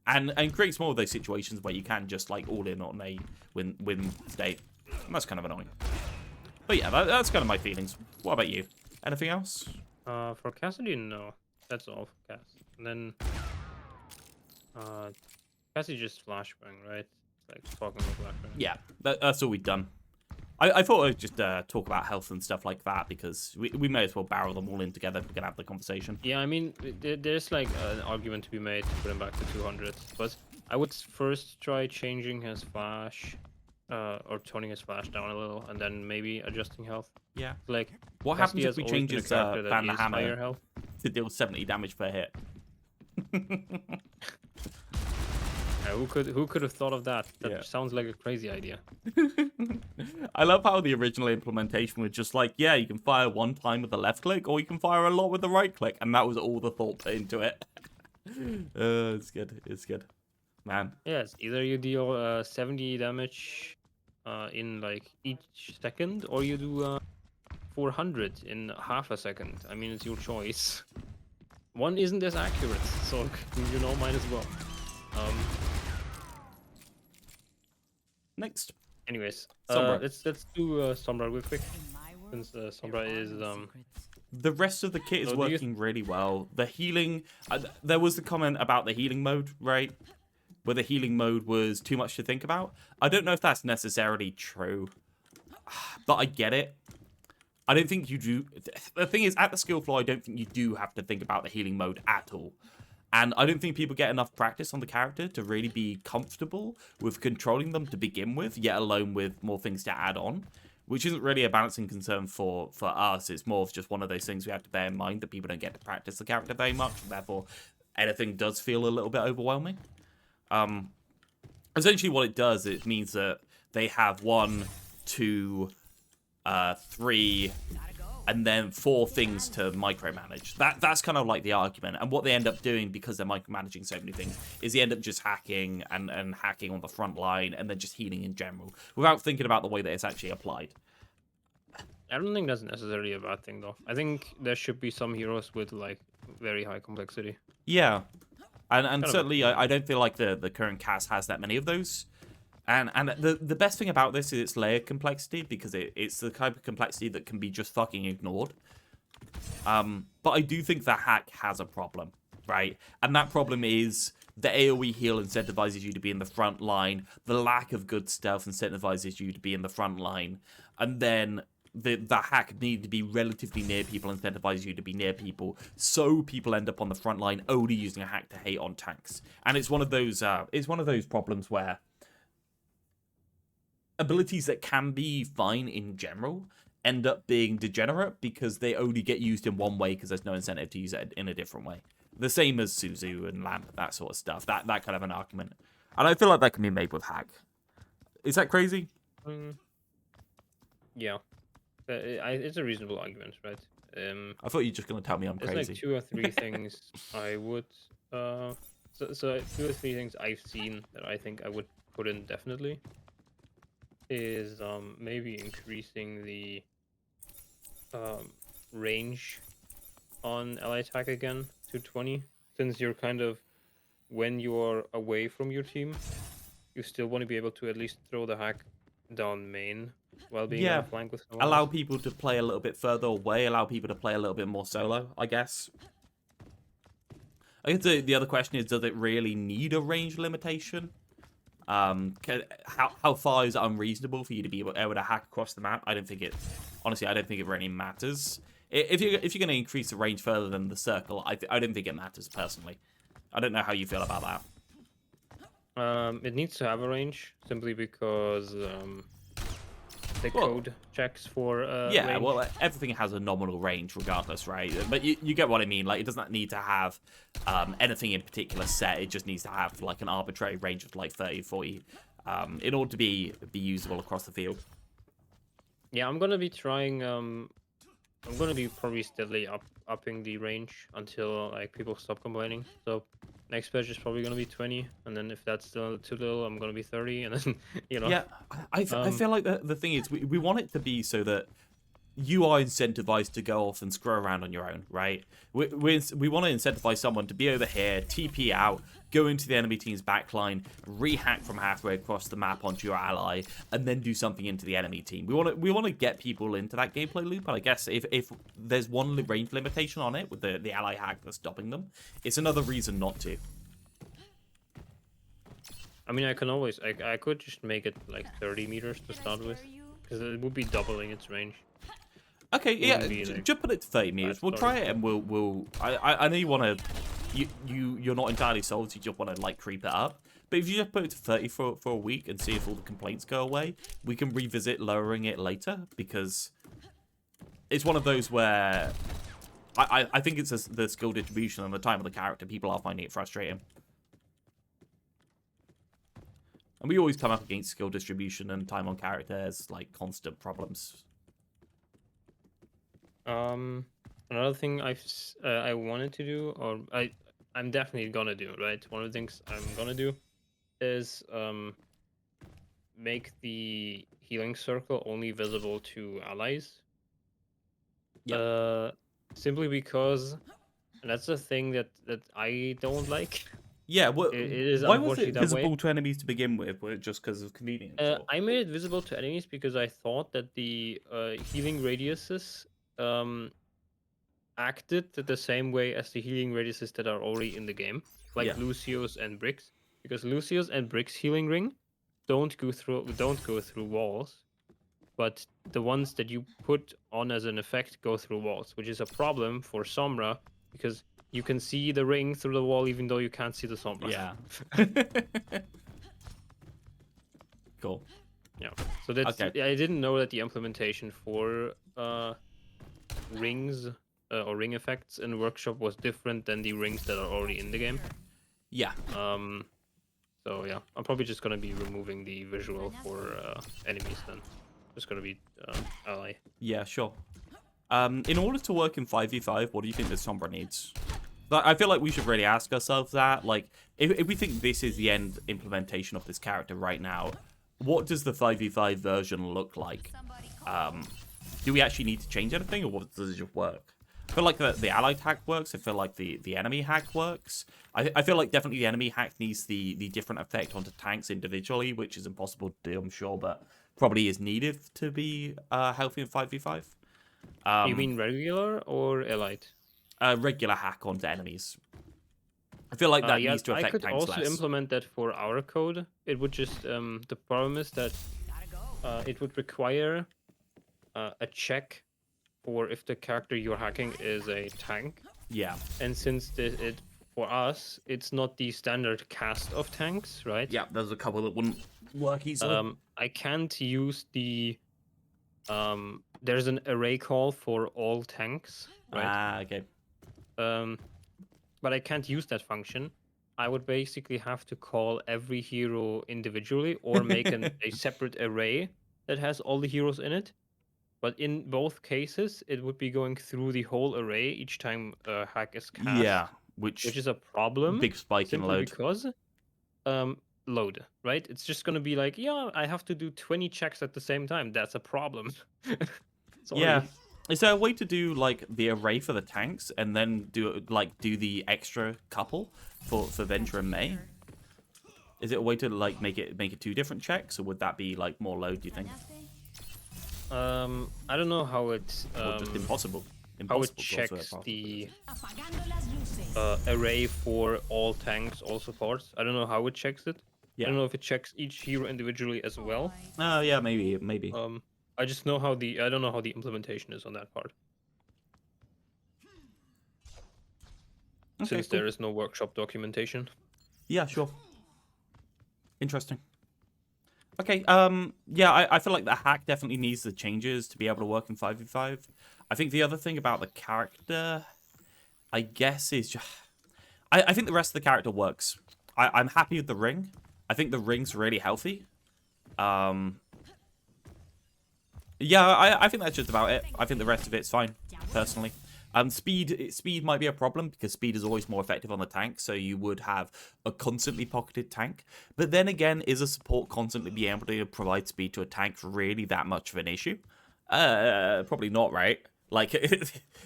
And creates more of those situations where you can just like all in on a win state. And that's kind of annoying. But yeah, that's kind of my feelings. What about you? Anything else? For Cassidy, no. That's all for Cass. And then Cassidy just flashbang, right? It's like talking about flashbang. Yeah, that's all we've done. I thought I'd just talk about health and stuff like that, because we may as well barrel them all in together if we can have the conversation. Yeah, I mean, there's like an argument to be made to put him back to 200, but I would first try changing his flash, or toning his flash down a little, and then maybe adjusting health. Yeah. Like, what happens if we change his Ban the Hammer to deal 70 damage per hit? Who could have thought of that? That sounds like a crazy idea. I love how the original implementation was just like, yeah, you can fire one time with the left click, or you can fire a lot with the right click, and that was all the thought put into it. It's good. It's good, man. Yes, either you deal 70 damage in like each second, or you do 400 in half a second. I mean, it's your choice. One isn't as accurate, so might as well. Next. Anyways, let's do Sombra real quick, since Sombra is The rest of the kit is working really well. The healing, there was the comment about the healing mode, right? Where the healing mode was too much to think about. I don't know if that's necessarily true, but I get it. I don't think you do. The thing is, at the skill floor, I don't think you do have to think about the healing mode at all. And I don't think people get enough practice on the character to really be comfortable with controlling them to begin with, yet alone with more things to add on, which isn't really a balancing concern for us. It's more of just one of those things we have to bear in mind that people don't get to practice the character very much, and therefore anything does feel a little bit overwhelming. Essentially what it does, it means that they have 1, 2, 3, and then 4 things to micromanage. That's kind of like the argument. And what they end up doing, because they're micromanaging so many things, is they end up just hacking and hacking on the front line, and then just healing in general, without thinking about the way that it's actually applied. I don't think that's necessarily a bad thing, though. I think there should be some heroes with, like, very high complexity. Yeah. And certainly, I don't feel like the current cast has that many of those. And the best thing about this is its layered complexity, because it's the type of complexity that can be just fucking ignored. But I do think the hack has a problem, right? And that problem is the AoE heal incentivizes you to be in the front line. The lack of good stealth incentivizes you to be in the front line. And then the hack need to be relatively near people incentivizes you to be near people. So people end up on the front line only using a hack to hate on tanks. And it's one of those problems where abilities that can be fine in general end up being degenerate because they only get used in one way because there's no incentive to use it in a different way. The same as Suzu and Lamp, that sort of stuff. That kind of an argument. And I feel like that can be made with hack. Is that crazy? Yeah. It's a reasonable argument, right? I thought you were just going to tell me I'm crazy. There's like 2 or 3 things I would... So 2 or 3 things I've seen that I think I would put in definitely is maybe increasing the range on ally attack again to 20, since you're kind of, when you're away from your team, you still want to be able to at least throw the hack down main while being on the flank with someone allow else. People to play a little bit further away, allow people to play a little bit more solo, I guess. I guess the other question is, does it really need a range limitation? How far is it unreasonable for you to be able to hack across the map? I don't think it really matters. If you're going to increase the range further than the circle, I don't think it matters personally. I don't know how you feel about that. It needs to have a range simply because the code checks for range. Well, everything has a nominal range regardless, right? But you get what I mean. Like, it doesn't need to have anything in particular set. It just needs to have like an arbitrary range of like 30, 40 in order to be usable across the field. Yeah, I'm gonna be trying. I'm gonna be probably steadily upping the range until like people stop complaining. So next patch is probably gonna be 20, and then if that's still too little, I'm gonna be 30, and then Yeah, I feel like the thing is we want it to be so that you are incentivized to go off and screw around on your own, right? We want to incentivize someone to be over here, TP out, go into the enemy team's backline, rehack from halfway across the map onto your ally, and then do something into the enemy team. We want to get people into that gameplay loop, but I guess if there's one range limitation on it with the ally hack that's stopping them, it's another reason not to. I mean, I could just make it like 30 meters to start with, because it would be doubling its range. Okay, yeah, just put it to 30 meters. We'll try it, and we'll. I know you want to. You're not entirely sold. So you just want to like creep it up. But if you just put it to 30 for a week and see if all the complaints go away, we can revisit lowering it later, because it's one of those where I think it's the skill distribution and the time of the character. People are finding it frustrating. And we always come up against skill distribution and time on character as like constant problems. Another thing I wanted to do, or I'm definitely gonna do, right? One of the things I'm gonna do is make the healing circle only visible to allies. Yeah. Simply because that's a thing that I don't like. Yeah, well, it is why was it visible to enemies to begin with? Was it just because of convenience? I made it visible to enemies because I thought that the healing radiuses acted the same way as the healing radiuses that are already in the game, like Lucio's and Brick's, because Lucio's and Brick's healing ring don't go through walls, but the ones that you put on as an effect go through walls, which is a problem for Sombra because you can see the ring through the wall even though you can't see the Sombra. Yeah. Cool. Yeah. So that's Okay. I didn't know that the implementation for rings or ring effects in Workshop was different than the rings that are already in the game. Yeah. So yeah, I'm probably just gonna be removing the visual for enemies then. Just gonna be ally. Yeah, sure. In order to work in 5v5, what do you think this Sombra needs? I feel like we should really ask ourselves that. Like, if we think this is the end implementation of this character right now, what does the 5v5 version look like? Do we actually need to change anything, or does it just work? I feel like the allied hack works. I feel like the enemy hack works. I feel like definitely the enemy hack needs the different effect onto tanks individually, which is impossible to do, I'm sure, but probably is needed to be healthy in 5v5. You mean regular or allied? Regular hack onto enemies. I feel like that Yeah, needs to I affect could tanks also less. implement that for our code. It would just the problem is that it would require a check for if the character you're hacking is a tank. Yeah. And since it for us, it's not the standard cast of tanks, right? Yeah, there's a couple that wouldn't work easily. I can't use the there's an array call for all tanks, right? Ah, okay. But I can't use that function. I would basically have to call every hero individually or make a separate array that has all the heroes in it. But in both cases, it would be going through the whole array each time a hack is cast. Yeah, which is a problem. Big spike in simply load. Because load, right? It's just gonna be like, yeah, I have to do 20 checks at the same time. That's a problem. Sorry. Yeah. Is there a way to do like the array for the tanks and then do the extra couple for Venture and May? Is it a way to like make it two different checks, or would that be like more load, do you think? I don't know how it Or just impossible. how it checks the array for all tanks, all supports. I don't know how it checks it. Yeah. I don't know if it checks each hero individually as well. Oh yeah, maybe. I just know how I don't know how the implementation is on that part. Okay, Since cool. there is no workshop documentation. Yeah, sure. Interesting. Okay, yeah, I feel like the hack definitely needs the changes to be able to work in 5v5. I think the other thing about the character, I guess, is just... I think the rest of the character works. I'm happy with the ring. I think the ring's really healthy. Yeah, I think that's just about it. I think the rest of it's fine, personally. Speed might be a problem because speed is always more effective on the tank, so you would have a constantly pocketed tank. But then again, is a support constantly being able to provide speed to a tank really that much of an issue? Probably not, right? Like,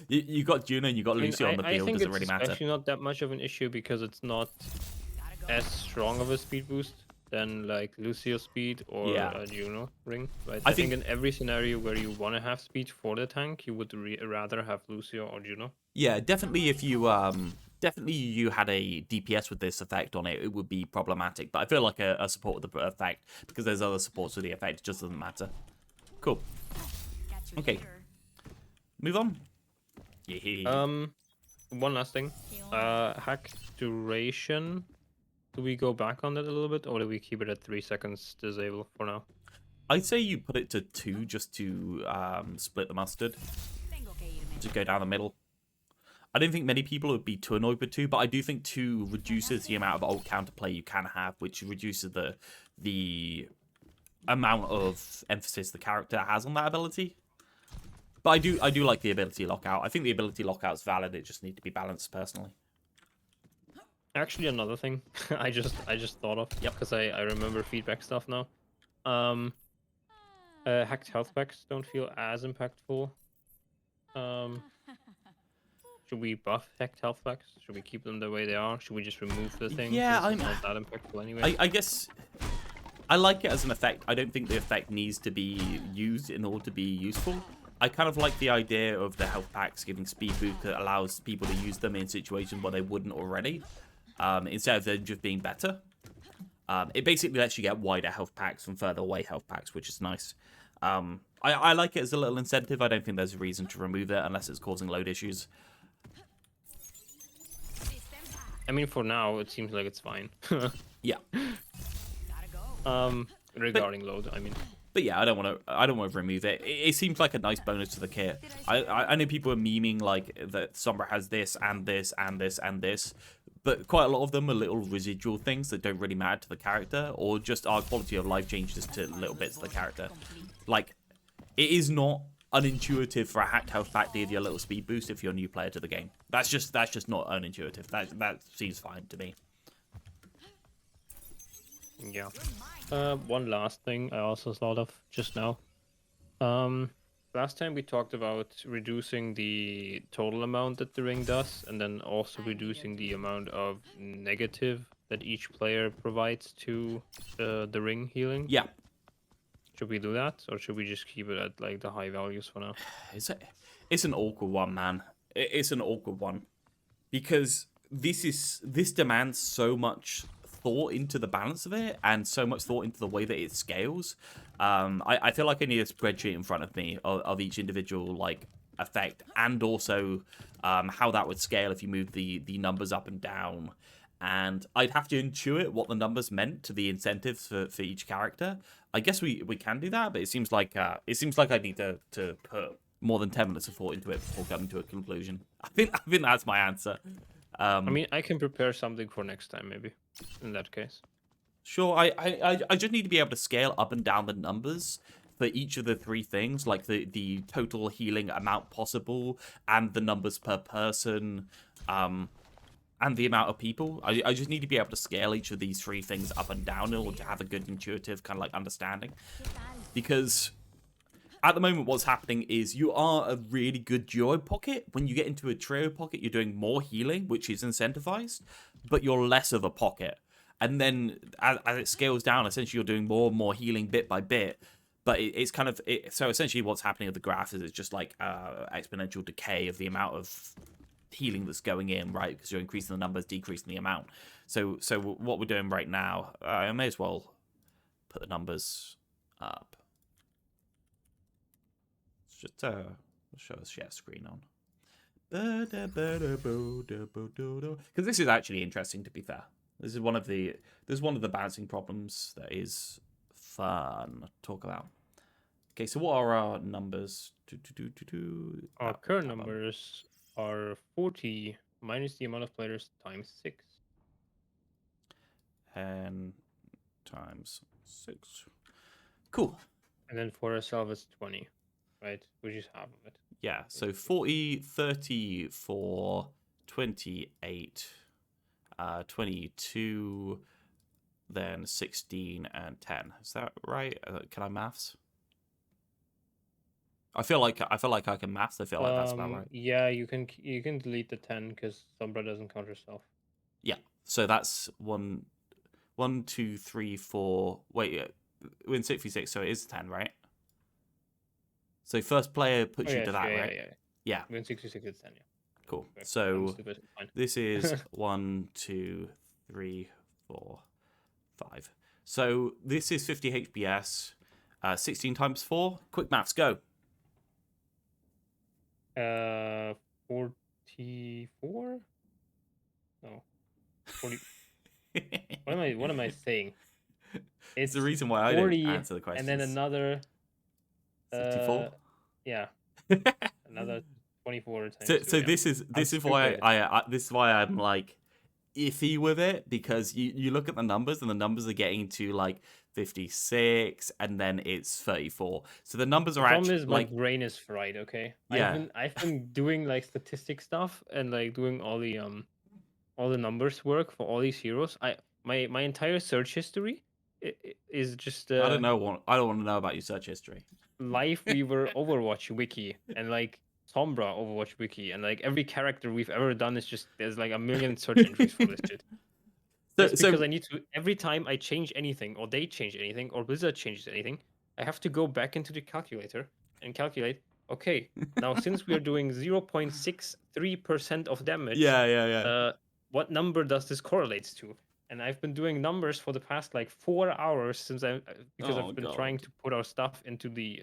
you got Juno and you got Lucy on the field, does it really matter? I think it's actually not that much of an issue because it's not as strong of a speed boost than like Lucio speed or Juno ring, right? I think in every scenario where you want to have speed for the tank, you would rather have Lucio or Juno. Yeah, definitely. If you you had a DPS with this effect on it, it would be problematic. But I feel like a support with the effect, because there's other supports with the effect, it just doesn't matter. Cool. Okay. Move on. Yeah. One last thing. Hack duration. Do we go back on that a little bit, or do we keep it at 3 seconds disable for now? I'd say you put it to 2 just to split the mustard. Just go down the middle. I don't think many people would be too annoyed with 2, but I do think 2 reduces the amount of old counterplay you can have, which reduces the amount of emphasis the character has on that ability. But I do like the ability lockout. I think the ability lockout's valid. It just needs to be balanced personally. Actually, another thing I just thought of, because I remember feedback stuff now. Hacked health packs don't feel as impactful. Should we buff hacked health packs? Should we keep them the way they are? Should we just remove the thing? Yeah, I'm not that impactful anyway. I guess I like it as an effect. I don't think the effect needs to be used in order to be useful. I kind of like the idea of the health packs giving speed boost that allows people to use them in situations where they wouldn't already. Instead of them just being better. It basically lets you get wider health packs from further away health packs, which is nice. I like it as a little incentive. I don't think there's a reason to remove it unless it's causing load issues. I mean, for now, it seems like it's fine. Yeah. Regarding load, I mean. But yeah, I don't want to remove it. It seems like a nice bonus to the kit. I know people are memeing like that Sombra has this and this and this and this, but quite a lot of them are little residual things that don't really matter to the character, or just are quality of life changes to little bits of the character. Like, it is not unintuitive for a hacked health pack to give you a little speed boost if you're a new player to the game. That's just not unintuitive. That seems fine to me. Yeah. One last thing I also thought of just now. Last time we talked about reducing the total amount that the ring does, and then also reducing the amount of negative that each player provides to the ring healing. Yeah. Should we do that, or should we just keep it at like the high values for now? It's an awkward one, man. It's an awkward one because this demands so much thought into the balance of it and so much thought into the way that it scales. I feel like I need a spreadsheet in front of me of each individual like effect, and also how that would scale if you move the numbers up and down. And I'd have to intuit what the numbers meant to the incentives for each character. I guess we can do that, but it seems like I need to put more than 10 minutes of thought into it before coming to a conclusion. I think that's my answer. I mean, I can prepare something for next time, maybe. In that case, sure. I just need to be able to scale up and down the numbers for each of the three things, like the total healing amount possible and the numbers per person, and the amount of people. I just need to be able to scale each of these three things up and down in order to have a good intuitive kind of like understanding. Because at the moment what's happening is you are a really good duo pocket. When you get into a trio pocket, you're doing more healing, which is incentivized, but you're less of a pocket. And then as it scales down, essentially you're doing more and more healing bit by bit. But it's kind of... so essentially what's happening with the graph is it's just like exponential decay of the amount of healing that's going in, right? Because you're increasing the numbers, decreasing the amount. So what we're doing right now, I may as well put the numbers up. Let's just show a share screen on. Because this is actually interesting, to be fair. This is one of the balancing problems that is fun to talk about. Okay, so what are our numbers? Our current numbers are 40 minus the amount of players times 6. And times 6. Cool. And then for ourselves, it's 20, right? Which is half of it. Yeah, so 40, 30 for 28, 22, then 16 and 10. Is that right? Can I maths? I feel like I can maths. I feel like that's about right. Yeah, you can delete the 10 because Sombra doesn't count herself. Yeah, so that's 1, 2, 3, 4. Wait, we're in 66, so it is 10, right? So first player puts you to that, right? Yeah. We're in 66, it's 10, yeah. Cool. Okay. So this is 1, 2, 3, 4, 5. So this is 50 HPS. 16 times 4. Quick maths, go. 44? No. 40. What am I saying? It's the reason why I don't answer the question. And then another 54. Yeah. Another 24 times so this is why this is why I'm like iffy with it, because you look at the numbers and the numbers are getting to like 56 and then it's 34. So the numbers are actually like, my brain is fried, okay? Yeah. I've been doing like statistic stuff and like doing all the numbers work for all these heroes. My entire search history is just I don't want to know about your search history. Lifeweaver Overwatch wiki and like Sombra Overwatch wiki, and like every character we've ever done is just there's like a million search entries for this shit. That's because I need to, every time I change anything or they change anything or Blizzard changes anything, I have to go back into the calculator and calculate, okay, now since we are doing 0.63% of damage, what number does this correlate to? And I've been doing numbers for the past like 4 hours since I've been trying to put our stuff into the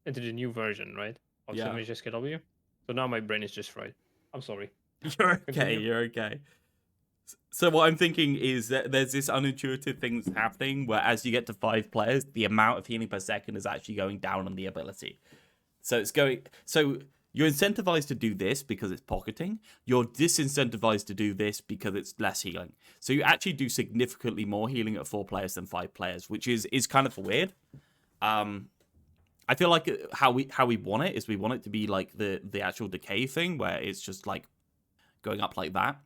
new version, right? Of FSJQS. So now my brain is just fried. I'm sorry. You're okay. You're okay. So what I'm thinking is that there's this unintuitive thing that's happening where as you get to 5 players, the amount of healing per second is actually going down on the ability. So you're incentivized to do this because it's pocketing. You're disincentivized to do this because it's less healing. So you actually do significantly more healing at 4 players than 5 players, which is kind of weird. I feel like how we want it is we want it to be like the actual decay thing where it's just like going up like that.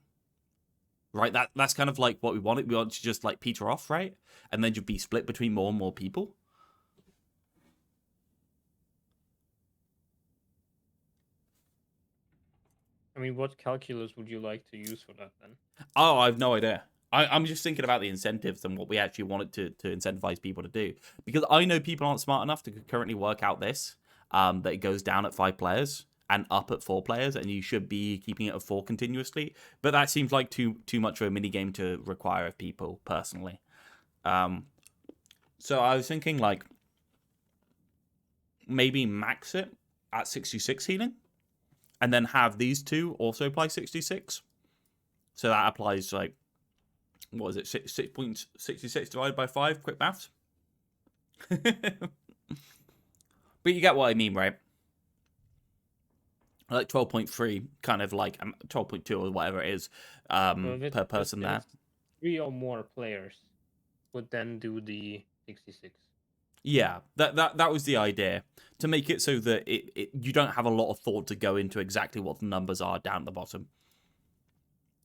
Right? That's kind of like what we want it. We want to just like peter off, right? And then just be split between more and more people. I mean, what calculus would you like to use for that then? Oh, I have no idea. I'm just thinking about the incentives and what we actually wanted to incentivize people to do. Because I know people aren't smart enough to currently work out this, that it goes down at 5 players and up at 4 players, and you should be keeping it at 4 continuously. But that seems like too much of a mini game to require of people, personally. So I was thinking, like, maybe max it at 66 healing, and then have these two also apply 66. So that applies, like, what is it? 6.66 divided by 5. Quick maths. But you get what I mean, right? Like 12.3, kind of like 12.2 or whatever it is per person there. 3 or more players would then do the 66. Yeah, that was the idea, to make it so that you don't have a lot of thought to go into exactly what the numbers are down at the bottom.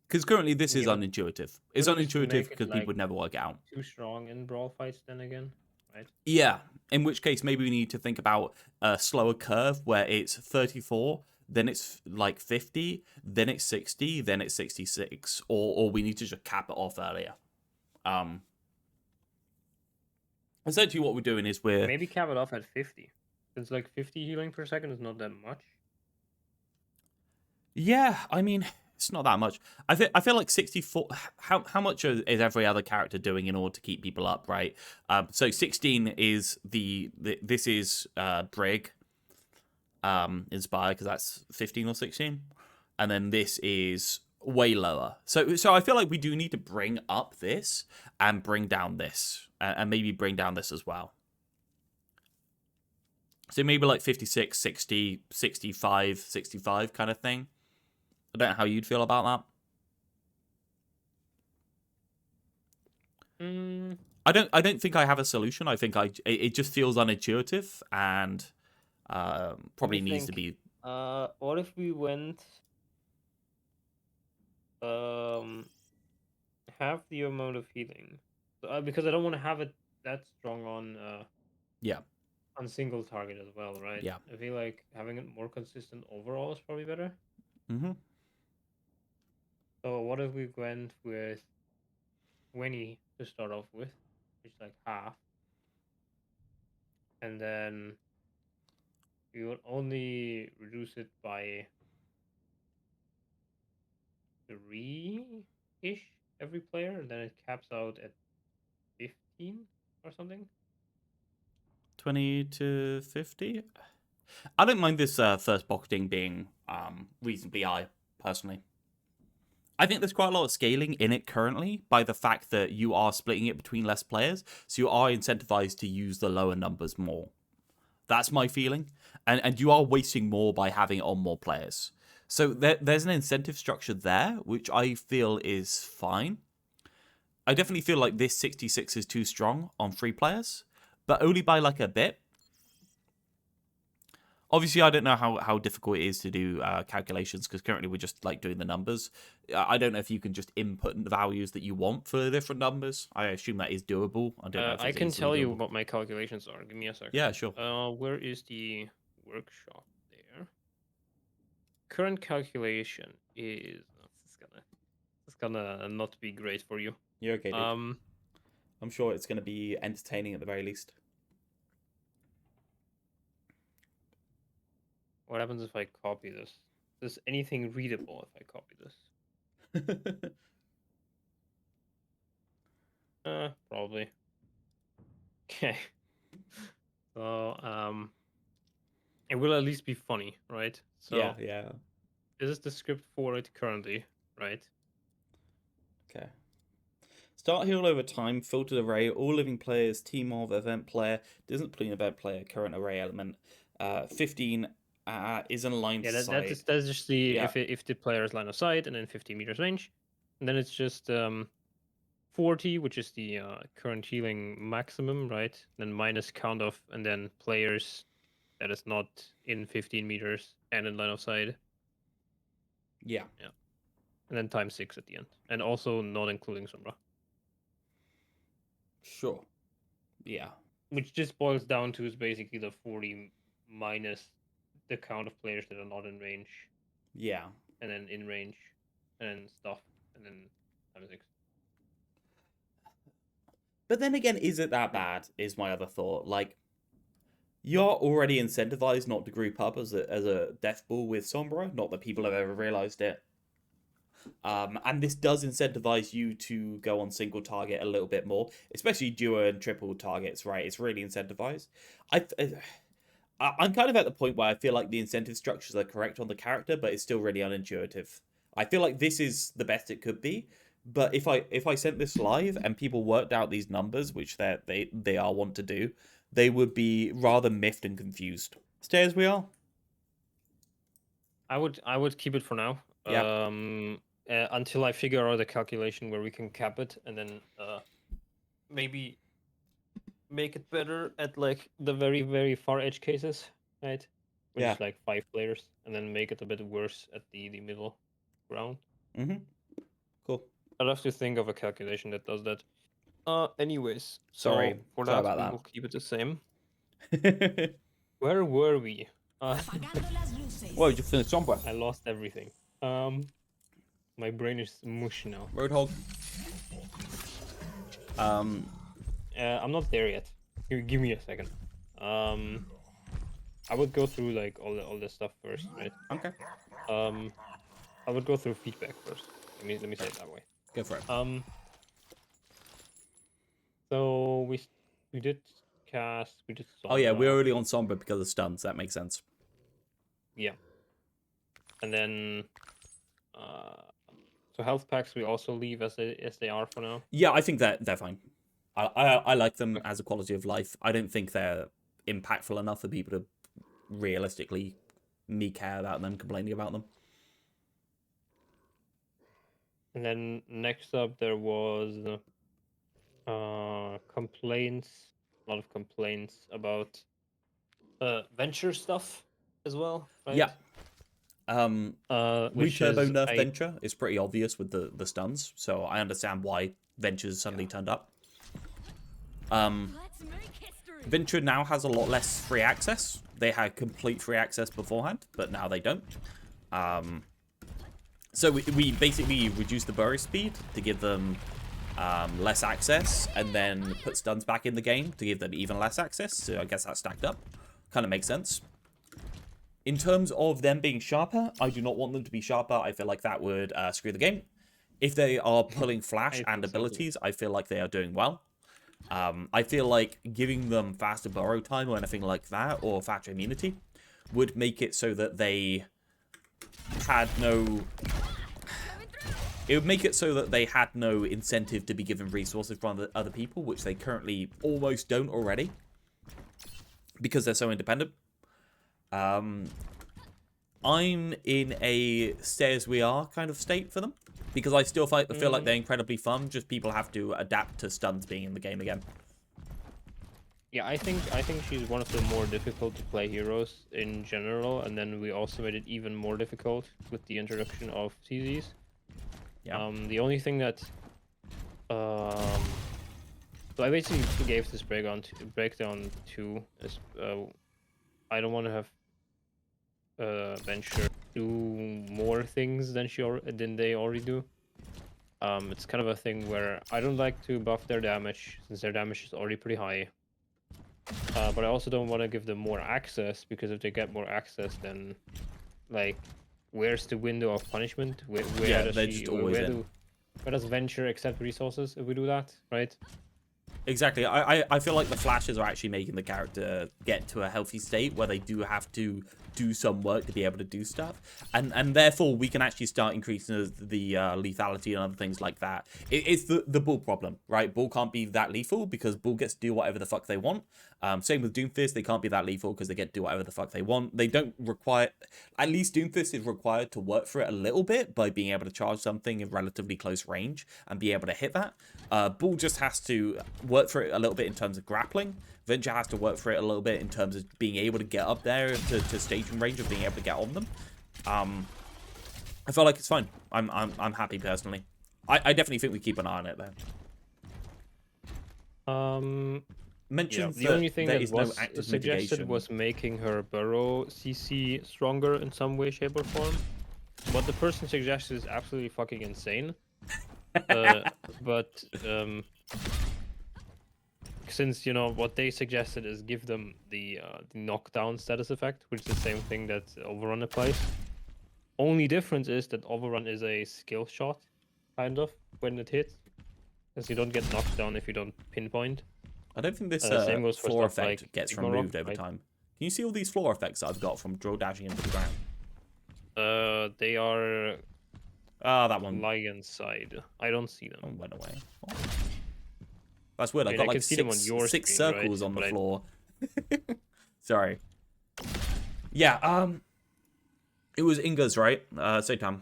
Because currently this is unintuitive. It's unintuitive because people would never work it out. Too strong in brawl fights then again, right? Yeah, in which case maybe we need to think about a slower curve where it's 34, then it's like 50, then it's 60, then it's 66, or we need to just cap it off earlier. Essentially what we're doing is maybe cap it off at 50. It's like 50 healing per second is not that much. Yeah, I mean, it's not that much. I feel like 64. How much is every other character doing in order to keep people up, right? So 16 is this is Brig, Inspire, because that's 15 or 16, and then this is way lower. So I feel like we do need to bring up this and bring down this, and maybe bring down this as well. So maybe like 56, 60, 65, 65 kind of thing. I don't know how you'd feel about that. I don't think I have a solution. I think it just feels unintuitive and probably needs to be. What if we went half the amount of healing? Because I don't want to have it that strong on on single target as well, right? Yeah. I feel like having it more consistent overall is probably better. Mm-hmm. So what if we went with 20 to start off with, which is like half, and then we would only reduce it by 3-ish every player, and then it caps out at 15 or something. 20 to 50. I don't mind this first pocketing being reasonably high, personally. I think there's quite a lot of scaling in it currently by the fact that you are splitting it between less players, so you are incentivized to use the lower numbers more. That's my feeling. And you are wasting more by having it on more players. So there's an incentive structure there, which I feel is fine. I definitely feel like this 66 is too strong on 3 players, but only by like a bit. Obviously, I don't know how difficult it is to do calculations because currently we're just like doing the numbers. I don't know if you can just input the values that you want for the different numbers. I assume that is doable. I don't know if I can tell you what my calculations are. Give me a second. Yeah, sure. Where is the workshop there? Current calculation is it's gonna not be great for you. You're okay, dude. I'm sure it's gonna be entertaining at the very least. What happens if I copy this? Is anything readable if I copy this? Probably. Okay. So, it will at least be funny, right? So yeah. This is the script for it currently, right? Okay. Start heal over time, filtered array, all living players, team of, event player, doesn't put an event player, current array element. 15 is in line of sight. That's just the if the player is line of sight, and then 15 meters range. And then it's just 40, which is the current healing maximum, right? Then minus count of, and then players that is not in 15 meters and in line of sight. Yeah. And then times 6 at the end. And also not including Sombra. Sure. Yeah. Which just boils down to is basically the 40 minus the count of players that are not in range. Yeah. And then in range. And then stuff. And then times 6. But then again, is it that bad? Is my other thought. Like, you're already incentivized not to group up as a death ball with Sombra. Not that people have ever realized it. And this does incentivize you to go on single target a little bit more, especially duo and triple targets, right? It's really incentivized. I'm kind of at the point where I feel like the incentive structures are correct on the character, but it's still really unintuitive. I feel like this is the best it could be, but if I sent this live and people worked out these numbers, which they are want to do, they would be rather miffed and confused. Stay as we are. I would keep it for now. Yeah. Until I figure out a calculation where we can cap it, and then maybe make it better at like the very, very far edge cases, right? Which is like 5 players, and then make it a bit worse at the middle ground. Cool. I'll have to think of a calculation that does that. Anyways, sorry for sorry that, about that. We'll keep it the same. Where were we? Well, you finished somewhere. I lost everything. My brain is mush now. Roadhog. I'm not there yet. Give me a second. I would go through like all this stuff first, right? Okay. I would go through feedback first. Let me say it that way. Go for it. So we did cast. We did. Oh yeah, we're already on Sombra because of stuns. That makes sense. Yeah. And then, so health packs we also leave as they are for now. Yeah, I think that they're fine. I like them as a quality of life. I don't think they're impactful enough for people to realistically care about them, complaining about them. And then next up there was complaints, a lot of complaints about venture stuff as well, right? Yeah. We turbo nerf Venture is pretty obvious with the stuns, so I understand why Venture's suddenly turned up. Venture now has a lot less free access. They had complete free access beforehand, but now they don't. So we basically reduced the burry speed to give them less access, and then put stuns back in the game to give them even less access. So I guess that stacked up. Kind of makes sense. In terms of them being sharper, I do not want them to be sharper. I feel like that would screw the game. If they are pulling flash and abilities, I feel like they are doing well. I feel like giving them faster burrow time or anything like that, or faster immunity, would make it so that they had no... It would make it so that they had no incentive to be given resources from other people, which they currently almost don't already, because they're so independent. I'm in a stay as we are kind of state for them, because I still feel like they're incredibly fun, just people have to adapt to stuns being in the game again. Yeah, I think she's one of the more difficult to play heroes in general, and then we also made it even more difficult with the introduction of TZs. Yeah. The only thing that so I basically gave this breakdown to is I don't want to have Venture do more things than they already do. It's kind of a thing where I don't like to buff their damage since their damage is already pretty high. But I also don't want to give them more access, because if they get more access, then like, where's the window of punishment? Where does Venture accept resources if we do that, right? Exactly. I feel like the flashes are actually making the character get to a healthy state where they do have to do some work to be able to do stuff, and therefore we can actually start increasing the lethality and other things like that. It's the bull problem, right? Bull can't be that lethal because bull gets to do whatever the fuck they want. Same with Doomfist, they can't be that lethal because they get to do whatever the fuck they want. They don't require, at least Doomfist is required to work for it a little bit by being able to charge something in relatively close range and be able to hit that. Bull just has to work for it a little bit in terms of grappling. Venture has to work for it a little bit in terms of being able to get up there to staging range of being able to get on them. I feel like it's fine. I'm happy personally. I definitely think we keep an eye on it though. Mentioned the only thing that was no suggested was making her burrow CC stronger in some way, shape, or form. What the person suggested is absolutely fucking insane. But since, you know, what they suggested is give them the knockdown status effect, which is the same thing that Overrun applies. Only difference is that Overrun is a skill shot, kind of, when it hits. Because you don't get knocked down if you don't pinpoint. I don't think this same goes for floor stuff effect like gets Sigma removed Rock, over right? time. Can you see all these floor effects that I've got from drill dashing into the ground? They are that one Lion side. I don't see them. Oh, went away. Oh. That's weird. I I mean, got I like can see them on six your screen, circles right? on the But floor. Sorry. Yeah, it was Inga's, right? Seitan.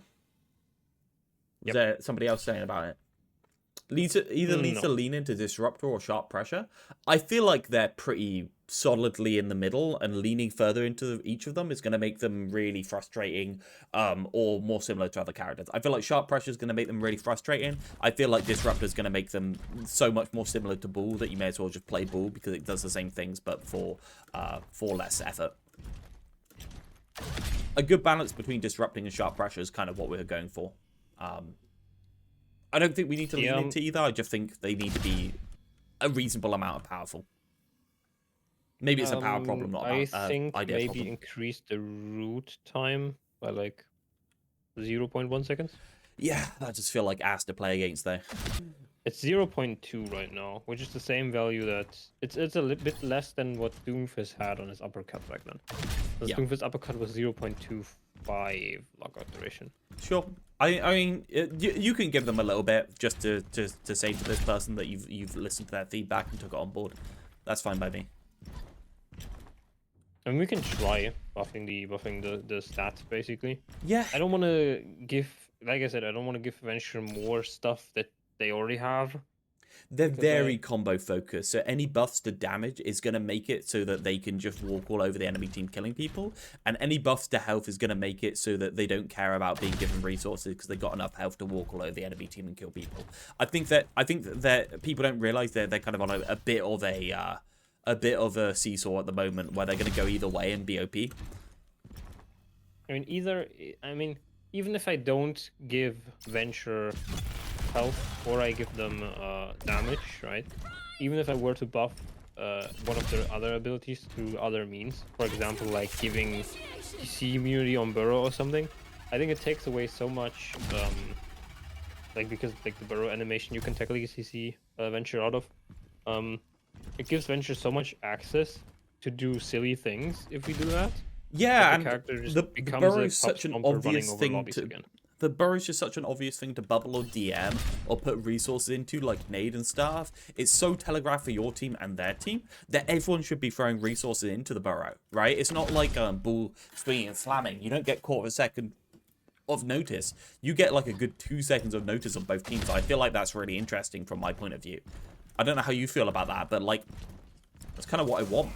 Was there somebody else saying about it? Needs to lean into Disruptor or Sharp Pressure. I feel like they're pretty solidly in the middle, and leaning further into each of them is going to make them really frustrating, or more similar to other characters. I feel like Sharp Pressure is going to make them really frustrating. I feel like Disruptor is going to make them so much more similar to Bull that you may as well just play Bull because it does the same things but for less effort. A good balance between Disrupting and Sharp Pressure is kind of what we're going for. I don't think we need to lean into either. I just think they need to be a reasonable amount of powerful. Maybe it's a power problem, not I think idea maybe problem. increase the root time by like 0.1 seconds. Yeah, I just feel like ass to play against there. It's 0.2 right now, which is the same value that it's a little bit less than what Doomfist had on his uppercut back then. The Doomfist uppercut was 0.25 lockout duration. Sure. I mean, you can give them a little bit just to say to this person that you've listened to their feedback and took it on board. That's fine by me. I mean, we can try buffing the stats basically. Yeah. I don't want to give, like I said, I don't want to give Venture more stuff that they already have. They're very combo focused, so any buffs to damage is going to make it so that they can just walk all over the enemy team killing people, and any buffs to health is going to make it so that they don't care about being given resources because they've got enough health to walk all over the enemy team and kill people. I think that people don't realize they're kind of on a bit of a seesaw at the moment where they're going to go either way and be OP. I mean, even if I don't give Venture health or I give them damage, right? Even if I were to buff one of their other abilities through other means, for example, like giving CC immunity on Burrow or something, I think it takes away so much, like because like the Burrow animation you can technically CC Venture out of, it gives Venture so much access to do silly things if we do that. Yeah, the and the Burrow is such an obvious thing to... again. The Burrow is just such an obvious thing to bubble or DM or put resources into, like nade and stuff. It's so telegraphed for your team and their team that everyone should be throwing resources into the Burrow, right? It's not like Bull swinging and slamming. You don't get quarter of a second of notice. You get like a good 2 seconds of notice on both teams. I feel like that's really interesting from my point of view. I don't know how you feel about that, but like, that's kind of what I want.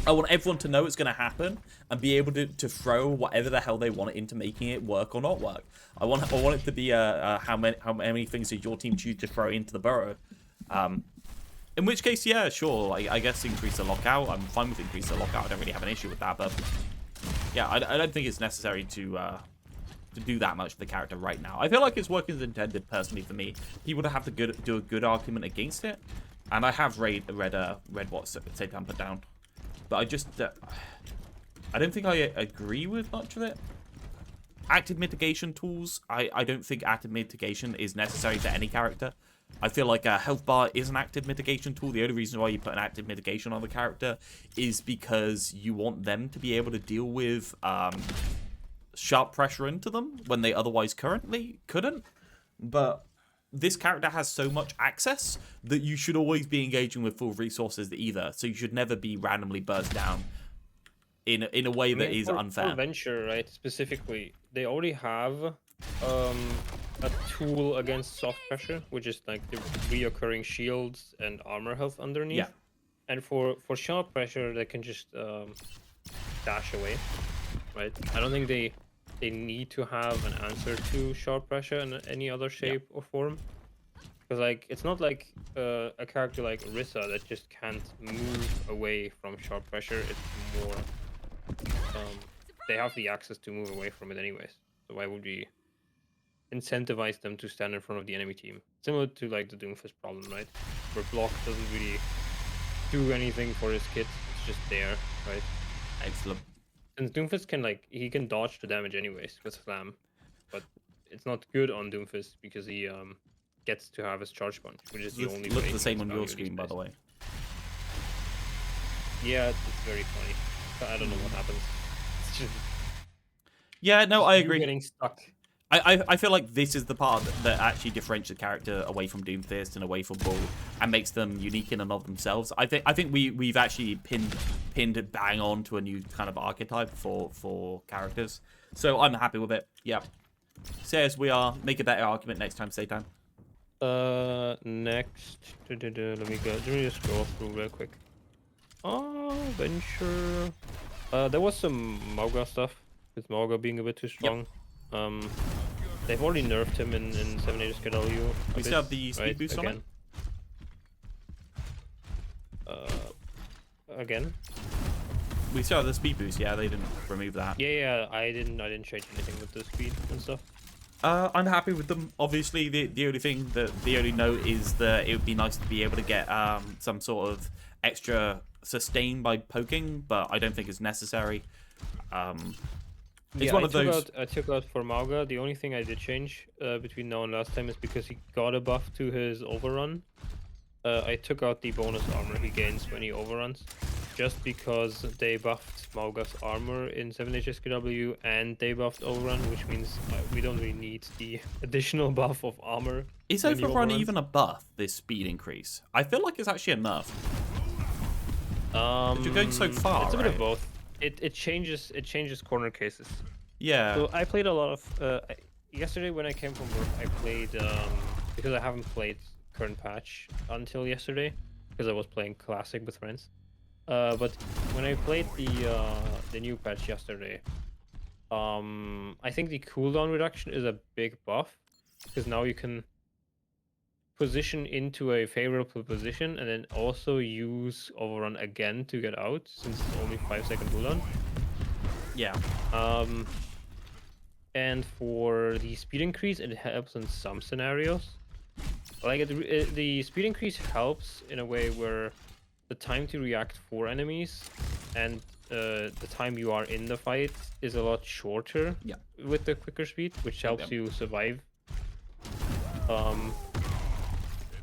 I want everyone to know it's going to happen and be able to throw whatever the hell they want into making it work or not work. I want it to be how many things did your team choose to throw into the Burrow. In which case, yeah, sure. I guess increase the lockout. I'm fine with increase the lockout. I don't really have an issue with that. But yeah, I don't think it's necessary to do that much for the character right now. I feel like it's working as intended personally for me. People to have to do a good argument against it, and I have read what Seitan put down. But I just, I don't think I agree with much of it. Active mitigation tools, I don't think active mitigation is necessary for any character. I feel like a health bar is an active mitigation tool. The only reason why you put an active mitigation on the character is because you want them to be able to deal with sharp pressure into them when they otherwise currently couldn't. But this character has so much access that you should always be engaging with full resources either. So you should never be randomly burst down in a way that is unfair. For Venture, right, specifically, they already have a tool against soft pressure, which is like the reoccurring shields and armor health underneath. Yeah. And for sharp pressure, they can just dash away, right? I don't think they need to have an answer to sharp pressure in any other shape or form. Because like it's not like a character like Orisa that just can't move away from sharp pressure. It's more they have the access to move away from it anyways. So why would we incentivize them to stand in front of the enemy team? Similar to like the Doomfist problem, right? Where block doesn't really do anything for his kit. It's just there, right? Excellent. And Doomfist can dodge the damage anyways with Slam, but it's not good on Doomfist because he gets to have his charge punch, which is the only way. Looks the same on your screen, by the way. Yeah, it's very funny. I don't know what happens. It's just, yeah, no, I agree. Getting stuck. I feel like this is the part that actually differentiates the character away from Doomfist and away from Bull and makes them unique in and of themselves. I think we've actually pinned it bang on to a new kind of archetype for characters. So I'm happy with it. Yeah. Says we are. Make a better argument next time, Satan. Next. Let me just scroll through real quick. Venture. There was some Mauga stuff, with Mauga being a bit too strong. Yep. They've already nerfed him in 7HSKW. We still have the speed boost on it? Again? We still have the speed boost, yeah, they didn't remove that. Yeah, I didn't change anything with the speed and stuff. I'm happy with them. Obviously, the only note is that it would be nice to be able to get some sort of extra sustain by poking, but I don't think it's necessary. It's one of those. I took out for Mauga. The only thing I did change between now and last time is because he got a buff to his overrun. I took out the bonus armor he gains when he overruns, just because they buffed Mauga's armor in 7HSKW and they buffed overrun, which means we don't really need the additional buff of armor. Is overrun even a buff, this speed increase? I feel like it's actually a nerf. You're going so far, it's a bit of both. It changes corner cases. Yeah. So I played a lot of yesterday when I came from work. I played because I haven't played current patch until yesterday because I was playing classic with friends. But when I played the new patch yesterday, I think the cooldown reduction is a big buff because now you can position into a favorable position and then also use overrun again to get out since it's only 5-second cooldown. Yeah. And for the speed increase, it helps in some scenarios. Like the speed increase helps in a way where the time to react for enemies and the time you are in the fight is a lot shorter. Yeah. With the quicker speed, which helps you survive.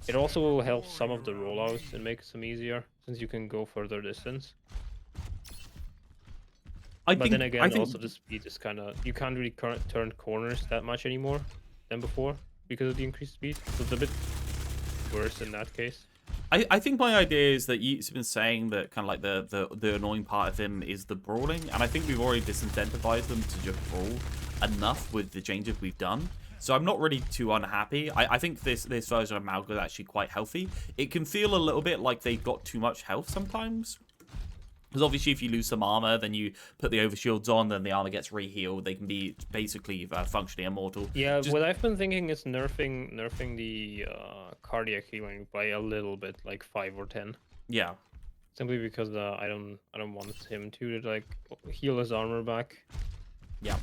It also helps some of the rollouts and makes them easier since you can go further distance. But then again, also the speed is kind of... You can't really turn corners that much anymore than before because of the increased speed. So it's a bit worse in that case. I think my idea is that you've been saying that kind of like the annoying part of him is the brawling. And I think we've already disincentivized them to just brawl enough with the changes we've done. So I'm not really too unhappy. I think this version of Mauga is actually quite healthy. It can feel a little bit like they've got too much health sometimes. Because obviously if you lose some armor, then you put the overshields on, then the armor gets rehealed. They can be basically functionally immortal. Yeah, what I've been thinking is nerfing the cardiac healing by a little bit, like 5 or 10. Yeah. Simply because I don't want him to like heal his armor back. Yeah.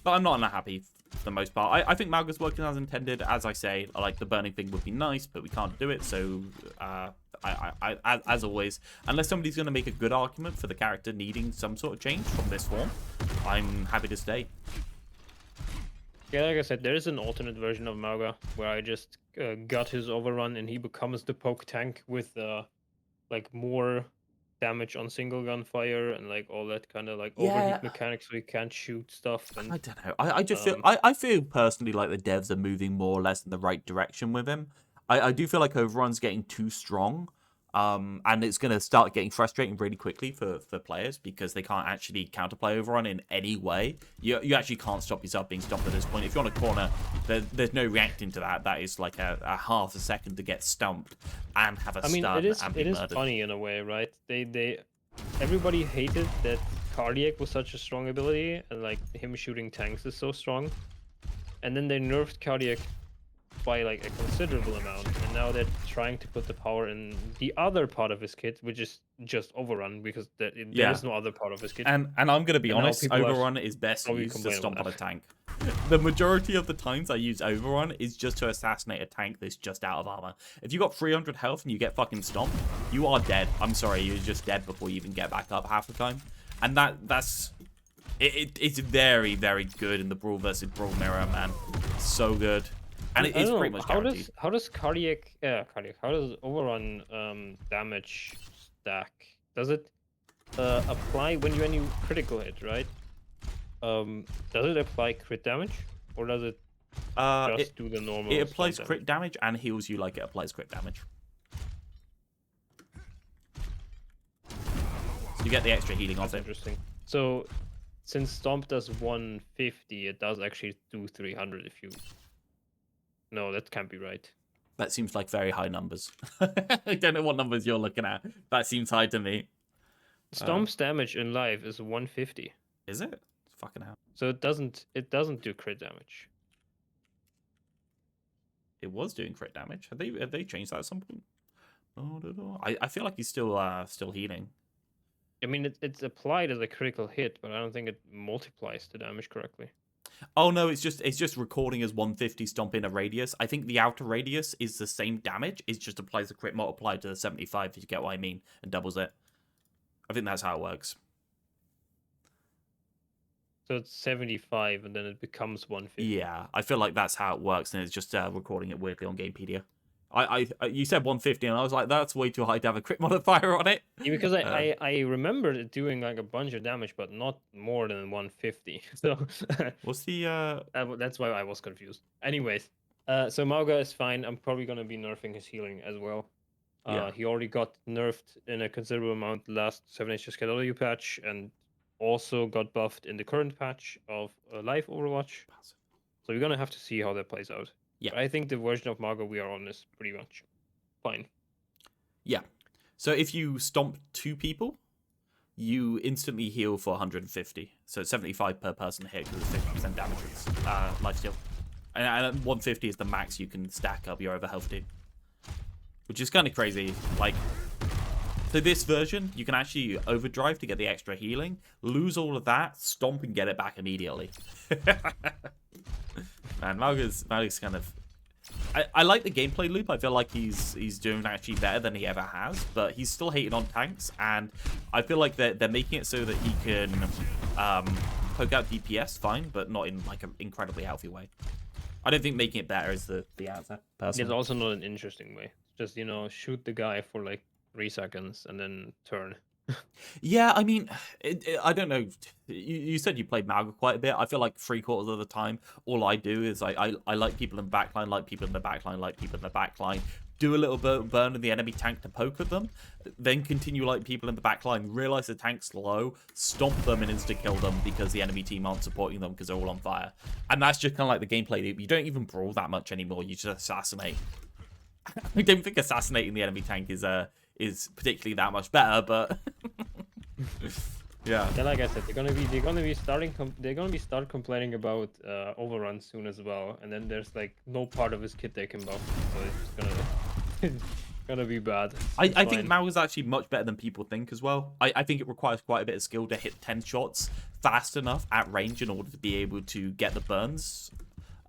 But I'm not unhappy for the most part. I think Mauga's working as intended. As I say, like the burning thing would be nice, but we can't do it. So, as always, unless somebody's going to make a good argument for the character needing some sort of change from this form, I'm happy to stay. Yeah, like I said, there is an alternate version of Mauga where I just got his overrun and he becomes the poke tank with like more damage on single gun fire and like all that kind of like overheat mechanics so he can't shoot stuff. And I don't know. I just feel I feel personally like the devs are moving more or less in the right direction with him. I do feel like Overrun's getting too strong. And it's going to start getting frustrating really quickly for players because they can't actually counterplay Overrun in any way. You actually can't stop yourself being stopped at this point. If you're on a corner, there's no reacting to that. That is like a half a second to get stumped and have a stun and be murdered. It is funny in a way, right? Everybody hated that Cardiac was such a strong ability and like him shooting tanks is so strong. And then they nerfed Cardiac by like a considerable amount, and now they're trying to put the power in the other part of his kit, which is just Overrun, because there is no other part of his kit. And I'm gonna be honest, Overrun is best used to stomp on a tank. The majority of the times I use Overrun is just to assassinate a tank that's just out of armor. If you got 300 health and you get fucking stomped, you are dead. I'm sorry, you're just dead before you even get back up half the time. And it's very, very good in the Brawl versus Brawl mirror, man. So good. And it's pretty much guaranteed. How does how does Overrun damage stack? Does it apply when you critical hit, right? Does it apply crit damage, or does it just do the normal? It applies crit damage and heals you like it applies crit damage. So you get the extra healing off it. Interesting. So since Stomp does 150, it does actually do 300 if you... No, that can't be right. That seems like very high numbers. I don't know what numbers you're looking at. That seems high to me. Stomp's damage in live is 150. Is it? Fucking hell. So it doesn't do crit damage. It was doing crit damage. Have they changed that at some point? I feel like he's still healing. I mean, it's applied as a critical hit, but I don't think it multiplies the damage correctly. Oh no, it's just recording as 150 stomp in a radius. I think the outer radius is the same damage. It just applies the crit multiplied to the 75, if you get what I mean, and doubles it. I think that's how it works. So it's 75, and then it becomes 150. Yeah, I feel like that's how it works, and it's just recording it weirdly on Gamepedia. You said 150, and I was like, that's way too high to have a crit modifier on it. Yeah, because I remember it doing like a bunch of damage, but not more than 150. So what's the that's why I was confused. Anyways, so Mauga is fine. I'm probably gonna be nerfing his healing as well. He already got nerfed in a considerable amount last 7HSKW patch, and also got buffed in the current patch of Live Overwatch. So we're gonna have to see how that plays out. Yeah, but I think the version of Mauga we are on is pretty much fine. Yeah. So if you stomp 2 people, you instantly heal for 150. So it's 75 per person hit because it's 50% damage lifesteal. And 150 is the max you can stack up your overhealth to. Which is kind of crazy. Like, so this version, you can actually overdrive to get the extra healing, lose all of that, stomp and get it back immediately. Man, Mauga's kind of... I like the gameplay loop. I feel like he's doing actually better than he ever has, but he's still hating on tanks, and I feel like they're making it so that he can poke out DPS fine, but not in like an incredibly healthy way. I don't think making it better is the answer, personally. It's also not an interesting way. Just, you know, shoot the guy for like 3 seconds and then turn. Yeah, I mean, I don't know. You said you played Mauga quite a bit. I feel like 3/4 of the time, all I do is I like people in the backline, like people in the backline, like people in the backline. Do a little burn in the enemy tank to poke at them, then continue like people in the backline, realize the tank's low, stomp them and insta-kill them because the enemy team aren't supporting them because they're all on fire. And that's just kind of like the gameplay loop. You don't even brawl that much anymore. You just assassinate. I don't think assassinating the enemy tank is particularly that much better, but yeah. Like I said, they're gonna be start complaining about overruns soon as well, and then there's like no part of his kit they can buff, so it's gonna be bad. I think Mao is actually much better than people think as well. I think it requires quite a bit of skill to hit 10 shots fast enough at range in order to be able to get the burns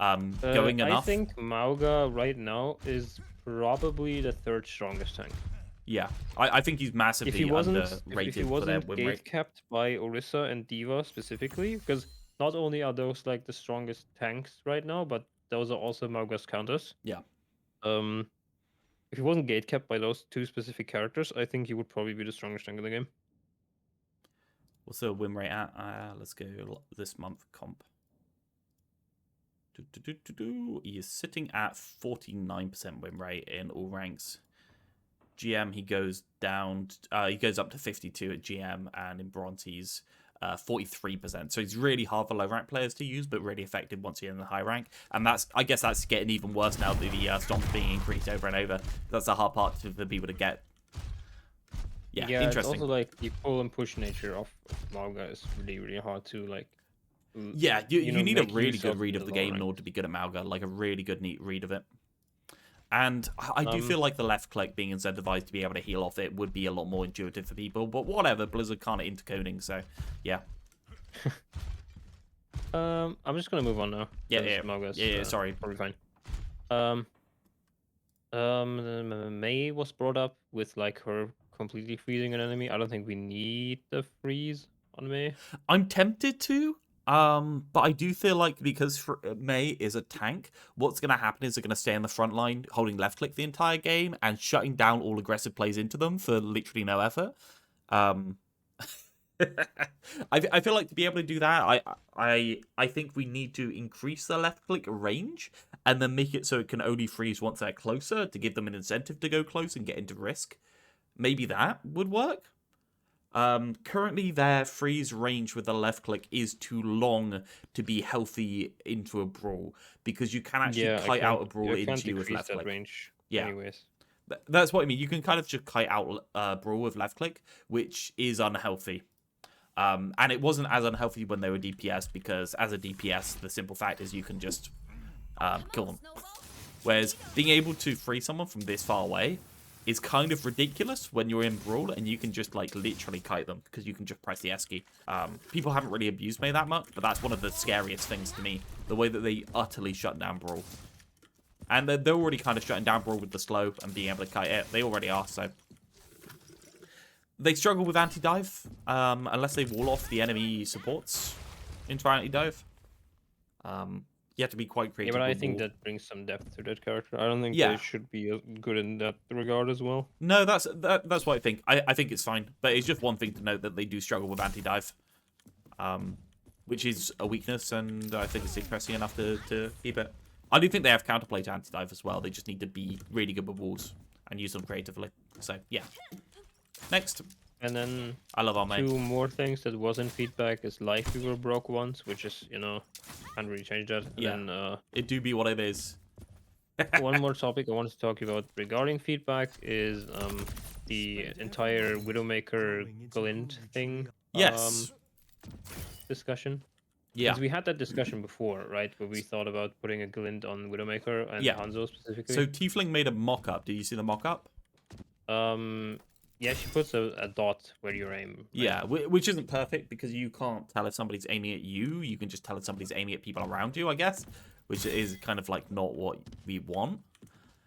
going enough. I think Mauga right now is probably the 3rd strongest tank. Yeah, I think he's massively underrated. If he wasn't gate capped by Orisa and Diva specifically, because not only are those like the strongest tanks right now, but those are also Mauga's counters. Yeah. If he wasn't gate kept by those two specific characters, I think he would probably be the strongest tank in the game. What's the win rate at? Let's go this month comp. He is sitting at 49% win rate in all ranks. GM, he goes down. He goes up to 52 at GM, and in bronze he's 43%. So he's really hard for low rank players to use, but really effective once you're in the high rank. And I guess that's getting even worse now that the stomp's being increased over and over. That's the hard part for people to get. Yeah, interesting. It's also like the pull and push nature of Mauga is really hard to like. Yeah, you need a really good read of the game in order to be good at Mauga, like a really good, neat read of it. And I do feel like the left click being incentivized to be able to heal off it would be a lot more intuitive for people, but whatever, Blizzard can't intercoding, so yeah. I'm just gonna move on now. Yeah, sorry. Probably fine. Mei was brought up with like her completely freezing an enemy. I don't think we need the freeze on Mei. I'm tempted to. But I do feel like because Mei is a tank, what's going to happen is they're going to stay in the front line holding left click the entire game and shutting down all aggressive plays into them for literally no effort. I feel like to be able to do that, I think we need to increase the left click range and then make it so it can only freeze once they're closer to give them an incentive to go close and get into risk. Maybe that would work. Currently their freeze range with the left click is too long to be healthy into a brawl because you can actually kite out a brawl into you with left click. Range anyways. That's what I mean. You can kind of just kite out brawl with left click, which is unhealthy. And it wasn't as unhealthy when they were DPS because as a DPS, the simple fact is you can just kill them. Whereas being able to free someone from this far away is kind of ridiculous when you're in Brawl and you can just like literally kite them because you can just press the S key. People haven't really abused Mei that much, but that's one of the scariest things to me. The way that they utterly shut down Brawl. And they're already kind of shutting down Brawl with the slow and being able to kite it. They already are, so. They struggle with anti-dive unless they wall off the enemy supports into anti-dive. You have to be quite creative. Yeah, but I think that brings some depth to that character. I don't think they should be good in that regard as well. No, that's what I think. I think it's fine, but it's just one thing to note that they do struggle with anti-dive, which is a weakness, and I think it's interesting enough to keep it. I do think they have counterplay to anti-dive as well. They just need to be really good with walls and use them creatively. So yeah. Next. And then I love our Mei. 2 more things that wasn't feedback is Life Weaver broke once, which is, can't really change that. And then, it do be what it is. one more topic I wanted to talk about regarding feedback is the entire Widowmaker glint thing. Yes. Discussion. Yeah. Because we had that discussion before, right? Where we thought about putting a glint on Widowmaker and Hanzo specifically. So Tiefling made a mock-up. Did you see the mock-up? Yeah, she puts a dot where you aim. Right? Yeah, which isn't perfect because you can't tell if somebody's aiming at you. You can just tell if somebody's aiming at people around you, I guess, which is kind of like not what we want.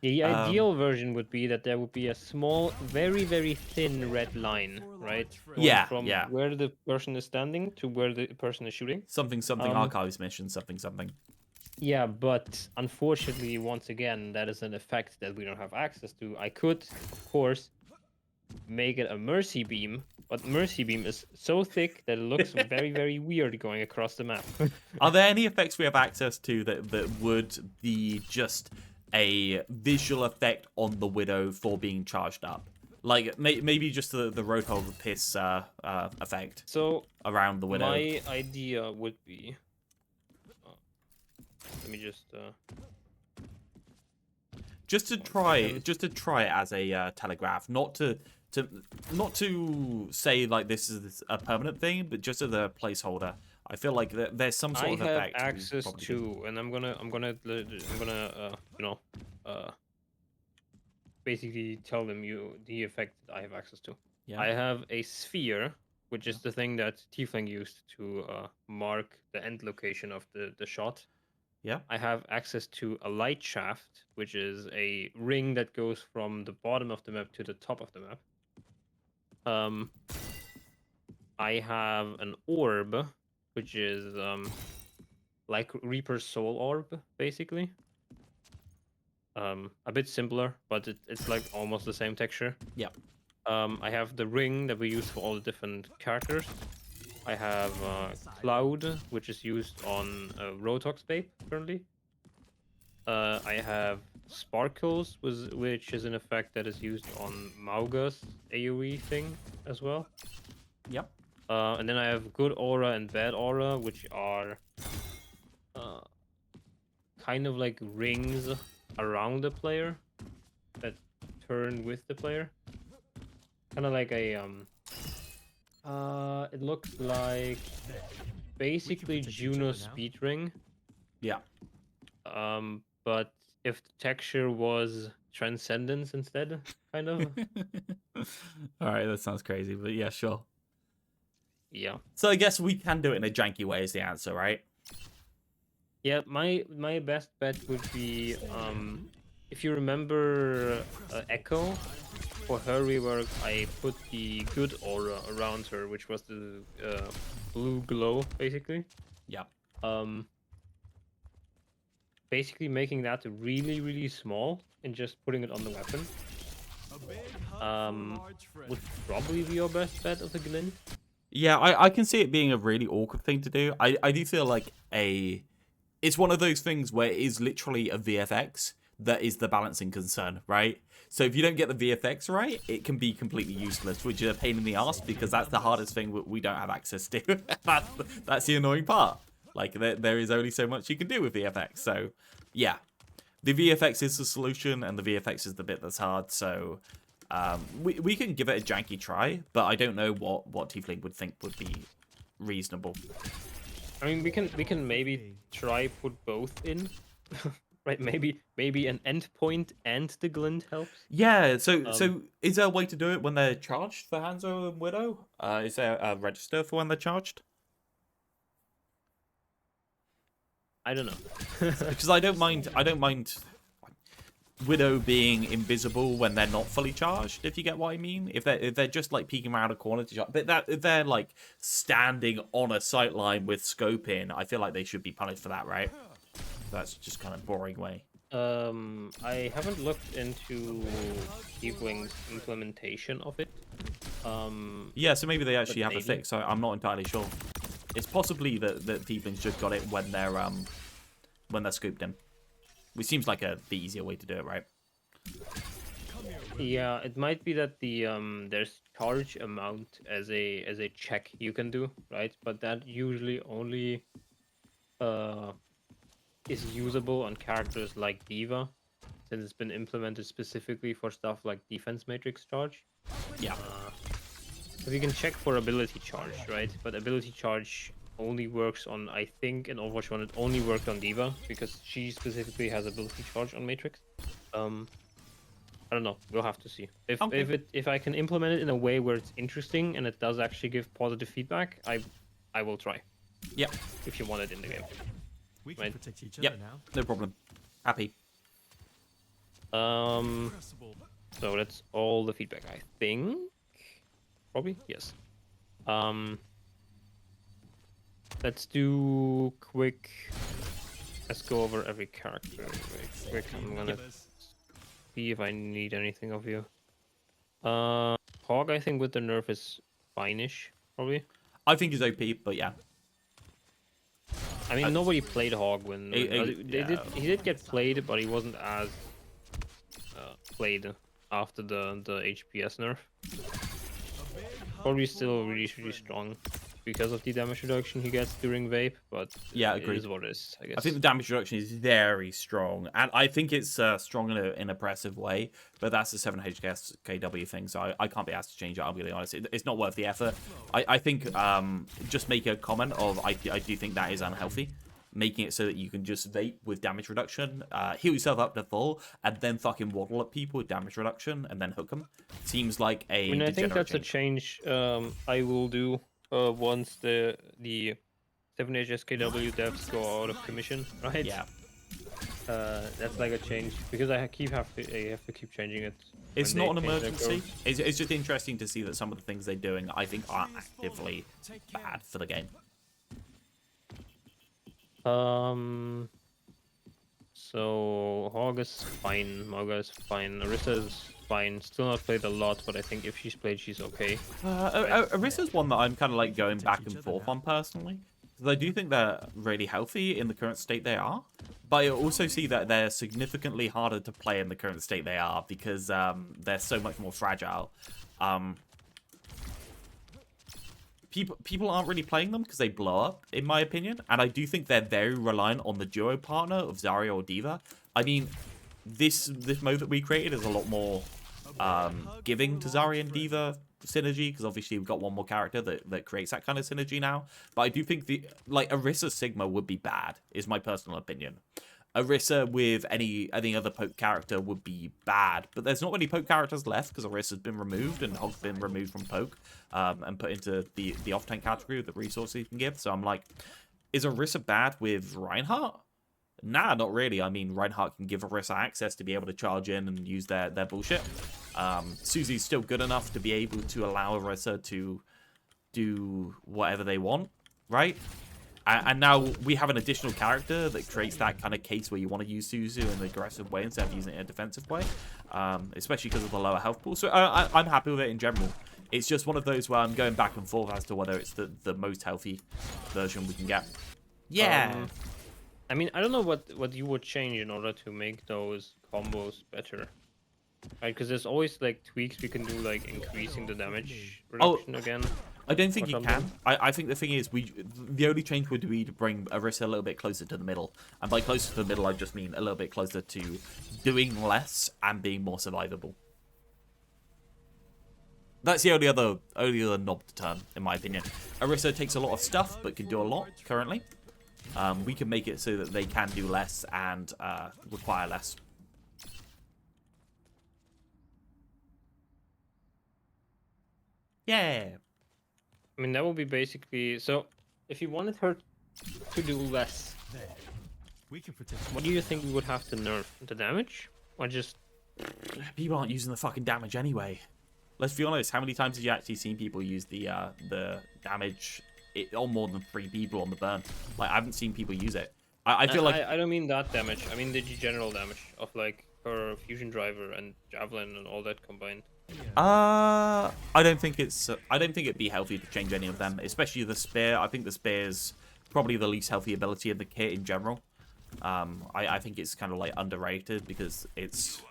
The ideal version would be that there would be a small, very, very thin red line, right? From where the person is standing to where the person is shooting. Something, archives mission, something. Yeah, but unfortunately, once again, that is an effect that we don't have access to. I could, of course, make it a Mercy Beam, but Mercy Beam is so thick that it looks very, very weird going across the map. Are there any effects we have access to that would be just a visual effect on the Widow for being charged up? Like, maybe just the Roadhog Piss effect around the Widow. My idea would be... let me just to try it as a telegraph, not to say like this is a permanent thing, but just as a placeholder. I feel like there's some sort of effect. I have access to, and I'm gonna basically tell them the effect that I have access to. Yeah. I have a sphere, which is the thing that Tiefling used to mark the end location of the shot. Yeah. I have access to a light shaft, which is a ring that goes from the bottom of the map to the top of the map. I have an orb, which is like Reaper's Soul Orb, basically. A bit simpler, but it's like almost the same texture. Yeah. I have the ring that we use for all the different characters. I have Cloud, which is used on Rotox Babe currently. I have Sparkles, which is an effect that is used on Mauga's AoE thing as well. Yep. And then I have Good Aura and Bad Aura, which are kind of like rings around the player that turn with the player. Kind of like a it looks like basically Juno's speed ring. Yeah. But if the texture was Transcendence instead, kind of. All right, that sounds crazy, but yeah, sure. Yeah. So I guess we can do it in a janky way is the answer, right? Yeah, my best bet would be if you remember Echo, for her rework I put the Good Aura around her, which was the blue glow basically. Yeah. Basically making that really small and just putting it on the weapon. Would probably be your best bet of the glint. Yeah, I can see it being a really awkward thing to do. I do feel like it's one of those things where it is literally a VFX that is the balancing concern, right? So if you don't get the VFX right, it can be completely useless, which is a pain in the ass because that's the hardest thing we don't have access to. That's the annoying part. Like, there is only so much you can do with VFX. So, yeah. The VFX is the solution, and the VFX is the bit that's hard. So, we can give it a janky try, but I don't know what Tiefling would think would be reasonable. I mean, we can maybe try put both in. Right, maybe an endpoint and the glint helps. Yeah, so is there a way to do it when they're charged for Hanzo and Widow? Is there a register for when they're charged? I don't know. Because I don't mind Widow being invisible when they're not fully charged, if you get what I mean. If they're just like peeking around a corner to charge, but if they're like standing on a sight line with scope in, I feel like they should be punished for that, right? That's just kind of boring way. I haven't looked into Tiefling's implementation of it. Yeah, so maybe they actually have a fix. I'm not entirely sure. It's possibly that Tieflings just got it when they're scooped in. Which seems like the easier way to do it, right? Yeah, it might be that the there's charge amount as a check you can do, right? But that usually only is usable on characters like Diva, since it's been implemented specifically for stuff like defense matrix charge. Yeah. So you can check for ability charge, right? But ability charge only works on, I think in Overwatch 1 it only worked on Diva because she specifically has ability charge on Matrix. I don't know. We'll have to see. If I can implement it in a way where it's interesting and it does actually give positive feedback, I will try. Yeah. If you want it in the game. We can protect each other now. No problem. Happy. So that's all the feedback, I think. Probably, yes. Let's do quick. Let's go over every character very quick. I'm gonna see if I need anything of you. Hog, I think with the nerf is fine-ish, probably. I think he's OP, but yeah. I mean, nobody played Hog when he did get played, but he wasn't as played after the HPS nerf. Probably still really strong because of the damage reduction he gets during Vape, but yeah, it is what it is, I guess. I think the damage reduction is very strong, and I think it's strong in an impressive way, but that's the 7 HKS KW thing, so I can't be asked to change it, I'll be really honest. It's not worth the effort. I think just make a comment of I do think that is unhealthy. Making it so that you can just vape with damage reduction, heal yourself up to full, and then fucking waddle at people with damage reduction, and then hook them. Seems like a I think that's change. a change I will do once the 7HSKW devs go out of commission, right? Yeah. That's like a change, because I have to keep changing it. It's not an emergency. It's just interesting to see that some of the things they're doing, I think, are actively bad for the game. So Hog is fine, Moga is fine, Orisa is fine. Still not played a lot, but I think if she's played, she's okay. Orisa's one that I'm kind of like going back and forth on personally. Because I do think they're really healthy in the current state they are. But I also see that they're significantly harder to play in the current state they are because they're so much more fragile. People aren't really playing them because they blow up, in my opinion. And I do think they're very reliant on the duo partner of Zarya or Diva. I mean, this mode that we created is a lot more giving to Zarya and Diva synergy, because obviously we've got one more character that creates that kind of synergy now. But I do think Orisa Sigma would be bad, is my personal opinion. Orisa with any other poke character would be bad, but there's not many poke characters left because Orisa's been removed and Hog's been removed from poke and put into the off-tank category with the resources you can give. So I'm like, is Orisa bad with Reinhardt? Nah, not really. I mean, Reinhardt can give Orisa access to be able to charge in and use their bullshit. Susie's still good enough to be able to allow Orisa to do whatever they want, right? And now we have an additional character that creates that kind of case where you want to use Suzu in an aggressive way instead of using it in a defensive way, especially because of the lower health pool. So I'm happy with it in general. It's just one of those where I'm going back and forth as to whether it's the most healthy version we can get. Yeah. I mean, I don't know what you would change in order to make those combos better. Right, because there's always like tweaks we can do, like increasing the damage reduction again. I don't think you can. I think the thing is, the only change would be to bring Orisa a little bit closer to the middle. And by closer to the middle, I just mean a little bit closer to doing less and being more survivable. That's the only other knob to turn, in my opinion. Orisa takes a lot of stuff, but can do a lot currently. We can make it so that they can do less and require less. Yeah. I mean, that would be basically... So, if you wanted her to do less, what do you think we would have to nerf? The damage? Or just... People aren't using the fucking damage anyway. Let's be honest, how many times have you actually seen people use the damage on more than 3 people on the burn? Like, I haven't seen people use it. I feel like... I don't mean that damage. I mean the general damage of, like, her fusion driver and javelin and all that combined. I don't think it'd be healthy to change any of them, especially the spear. I think the spear is probably the least healthy ability in the kit in general. I think it's kind of like underrated because it's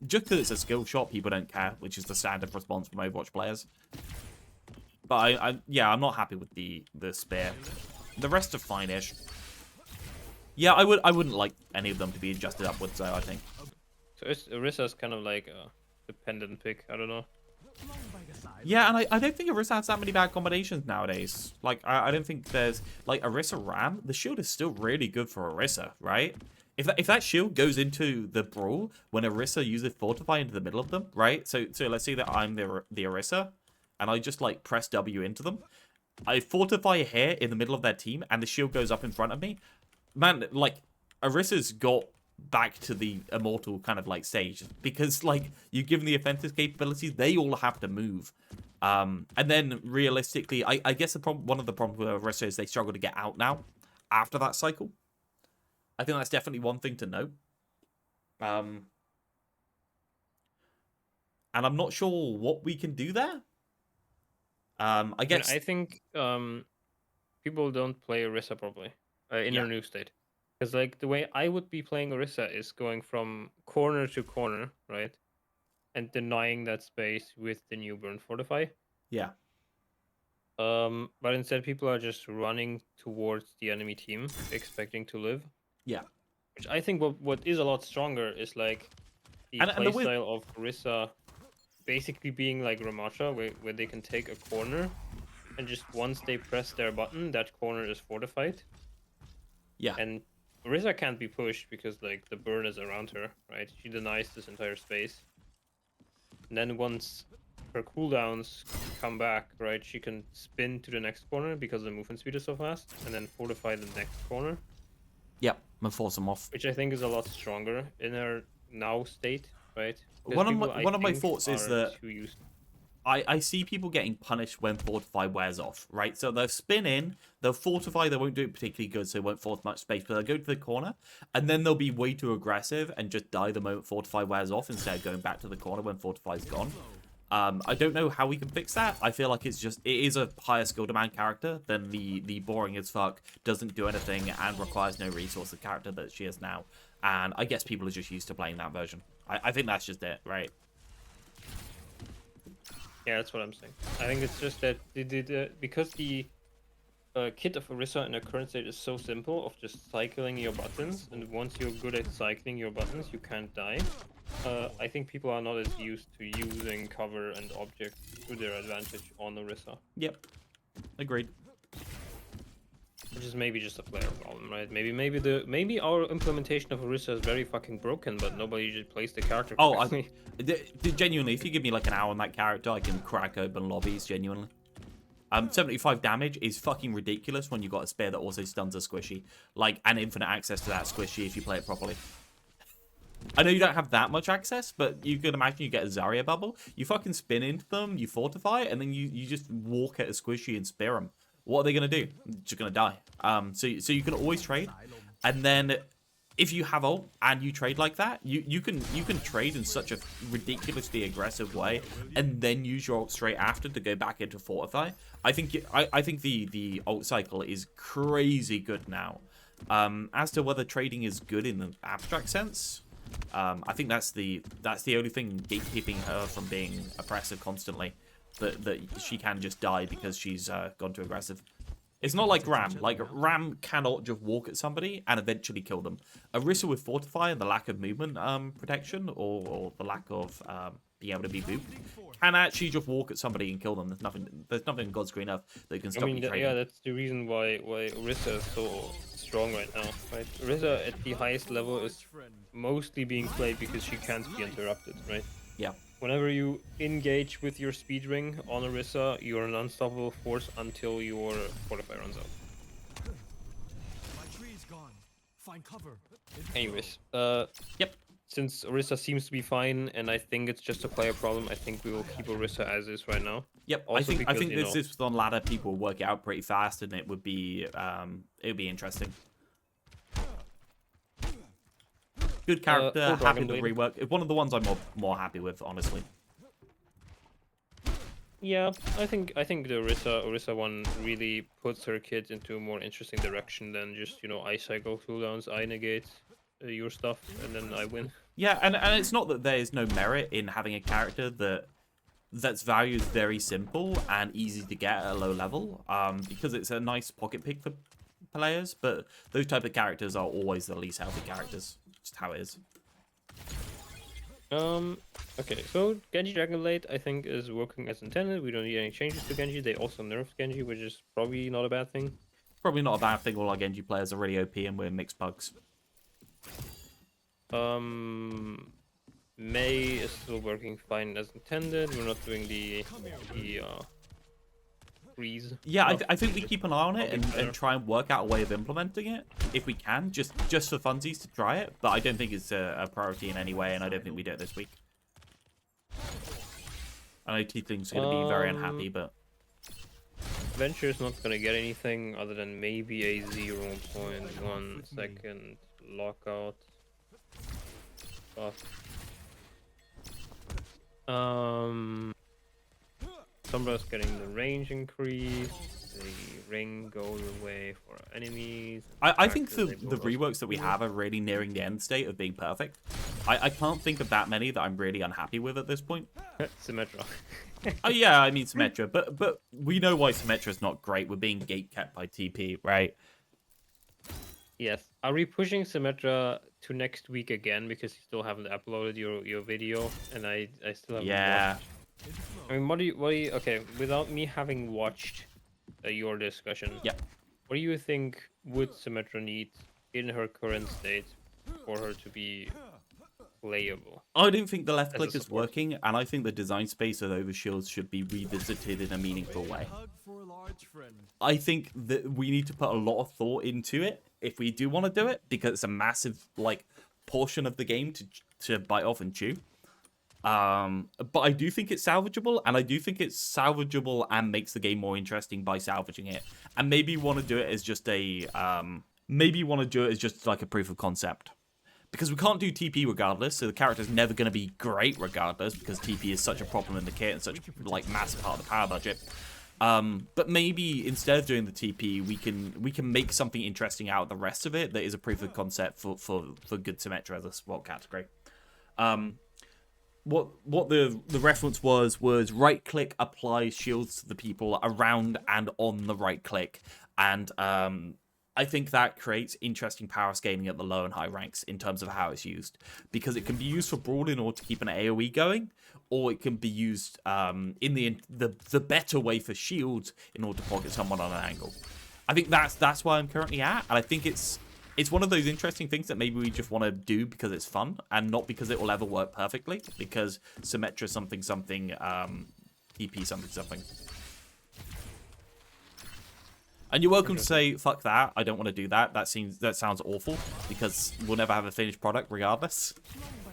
just because it's a skill shot, people don't care, which is the standard response from Overwatch players. But I'm not happy with the spear. The rest are fine-ish. Yeah, I wouldn't like any of them to be adjusted upwards though, I think. So Orisa's kind of like a dependent pick, I don't know. Yeah, and I don't think Orisa has that many bad combinations nowadays. Like, I don't think there's... Like, Orisa Ram, the shield is still really good for Orisa, right? If that shield goes into the brawl, when Orisa uses Fortify into the middle of them, right? So let's say that I'm the Orisa, and I just, like, press W into them. I Fortify here in the middle of their team, and the shield goes up in front of me. Man, like, Orisa's got back to the immortal kind of like stage because like you give them the offensive capabilities, they all have to move, and then realistically I guess one of the problems with Orisa is they struggle to get out now after that cycle. I think that's definitely one thing to note, and I'm not sure what we can do there. I guess I think people don't play Orisa properly in her new state. Because, like, the way I would be playing Orisa is going from corner to corner, right? And denying that space with the new Burn Fortify. Yeah. But instead, people are just running towards the enemy team, expecting to live. Yeah. Which I think what is a lot stronger is, like, the playstyle of Orisa basically being like Ramatha, where they can take a corner, and just once they press their button, that corner is fortified. Yeah. And Orisa can't be pushed because like the burn is around her, right? She denies this entire space. And then once her cooldowns come back, right, she can spin to the next corner because the movement speed is so fast, and then fortify the next corner. Yep, and force them off. Which I think is a lot stronger in her now state, right? One of my thoughts is that I see people getting punished when Fortify wears off, right? So they'll spin in, they'll Fortify, they won't do it particularly good, so they won't force much space, but they'll go to the corner, and then they'll be way too aggressive and just die the moment Fortify wears off instead of going back to the corner when Fortify's gone. I don't know how we can fix that. I feel like it is a higher skill demand character than the boring as fuck, doesn't do anything, and requires no resource, the character that she is now. And I guess people are just used to playing that version. I think that's just it, right? Yeah, that's what I'm saying. I think it's just that because the kit of Orisa in the current state is so simple of just cycling your buttons, and once you're good at cycling your buttons, you can't die. I think people are not as used to using cover and objects to their advantage on Orisa. Yep, agreed. Which is maybe just a player problem, right? Maybe our implementation of Orisa is very fucking broken, but nobody just plays the character correctly. Genuinely, if you give me like an hour on that character, I can crack open lobbies, genuinely. 75 damage is fucking ridiculous when you've got a spear that also stuns a squishy. Like, and infinite access to that squishy if you play it properly. I know you don't have that much access, but you can imagine you get a Zarya bubble. You fucking spin into them, you fortify, and then you just walk at a squishy and spear them. What are they going to do? Just going to die. So you can always trade. And then if you have ult and you trade like that, you can trade in such a ridiculously aggressive way and then use your ult straight after to go back into fortify. I think the ult cycle is crazy good now. As to whether trading is good in the abstract sense, I think that's the only thing gatekeeping her from being oppressive constantly. That she can just die because she's gone too aggressive. It's not like Ram. Like, Ram cannot just walk at somebody and eventually kill them. Orisa with Fortify and the lack of movement protection or the lack of being able to be booped can actually just walk at somebody and kill them. There's nothing in God's green earth that can stop you trading. Yeah, that's the reason why Orisa is so strong right now. Right? Orisa at the highest level is mostly being played because she can't be interrupted, right? Yeah. Whenever you engage with your speed ring on Orisa, you're an unstoppable force until your Fortify runs out. My tree is gone. Find cover. Anyways, yep. Since Orisa seems to be fine, and I think it's just a player problem, I think we will keep Orisa as is right now. Yep. Also I think this is on ladder. People work it out pretty fast, and it would be interesting. Good character, happy to rework. It's one of the ones I'm more happy with, honestly. Yeah, I think the Orisa one really puts her kids into a more interesting direction than just, I cycle cooldowns, I negate your stuff, and then I win. Yeah, and it's not that there is no merit in having a character that's valued very simple and easy to get at a low level, because it's a nice pocket pick for players, but those type of characters are always the least healthy characters. Just how it is. Okay, so Genji Dragonblade I think is working as intended. We don't need any changes to Genji. They also nerfed Genji, which is probably not a bad thing. Probably not a bad thing. All our Genji players are really OP and we're mixed bugs. Mei is still working fine as intended. We're not doing the freeze. Yeah, I think we keep an eye on it and try and work out a way of implementing it if we can, just for funsies to try it. But I don't think it's a priority in any way, and I don't think we do it this week. I know Tiefling's going to be very unhappy, but Venture's not going to get anything other than maybe a 0.1 second lockout. Sombra's getting the range increase, the ring goes away for enemies. I think the reworks that we have are really nearing the end state of being perfect. I can't think of that many that I'm really unhappy with at this point. Symmetra. Oh yeah, I mean Symmetra, but we know why Symmetra's not great. We're being gatekept by TP, right? Yes. Are we pushing Symmetra to next week again because you still haven't uploaded your video and I still haven't watched? I mean, what do you okay, without me having watched your discussion, what do you think would Symmetra need in her current state for her to be playable? I don't think the left click is working, and I think the design space of overshields should be revisited in a meaningful way. I think that we need to put a lot of thought into it if we do want to do it, because it's a massive portion of the game to bite off and chew. But I do think it's salvageable, and I do think it's salvageable and makes the game more interesting by salvaging it. And maybe you want to do it as just a like a proof of concept. Because we can't do TP regardless, so the character's never going to be great regardless, because TP is such a problem in the kit and such like massive part of the power budget. But maybe instead of doing the TP, we can make something interesting out of the rest of it that is a proof of concept for good Symmetra as a SWAT category. What the reference was right click applies shields to the people around and on the right click, and I think that creates interesting power scaling at the low and high ranks in terms of how it's used, because it can be used for Brawl in order to keep an AoE going, or it can be used in the better way for shields in order to pocket someone on an angle. I think that's where I'm currently at, and I think it's one of those interesting things that maybe we just want to do because it's fun and not because it will ever work perfectly, because Symmetra something, TP something. And you're welcome to say, fuck that, I don't want to do that. That sounds awful, because we'll never have a finished product regardless,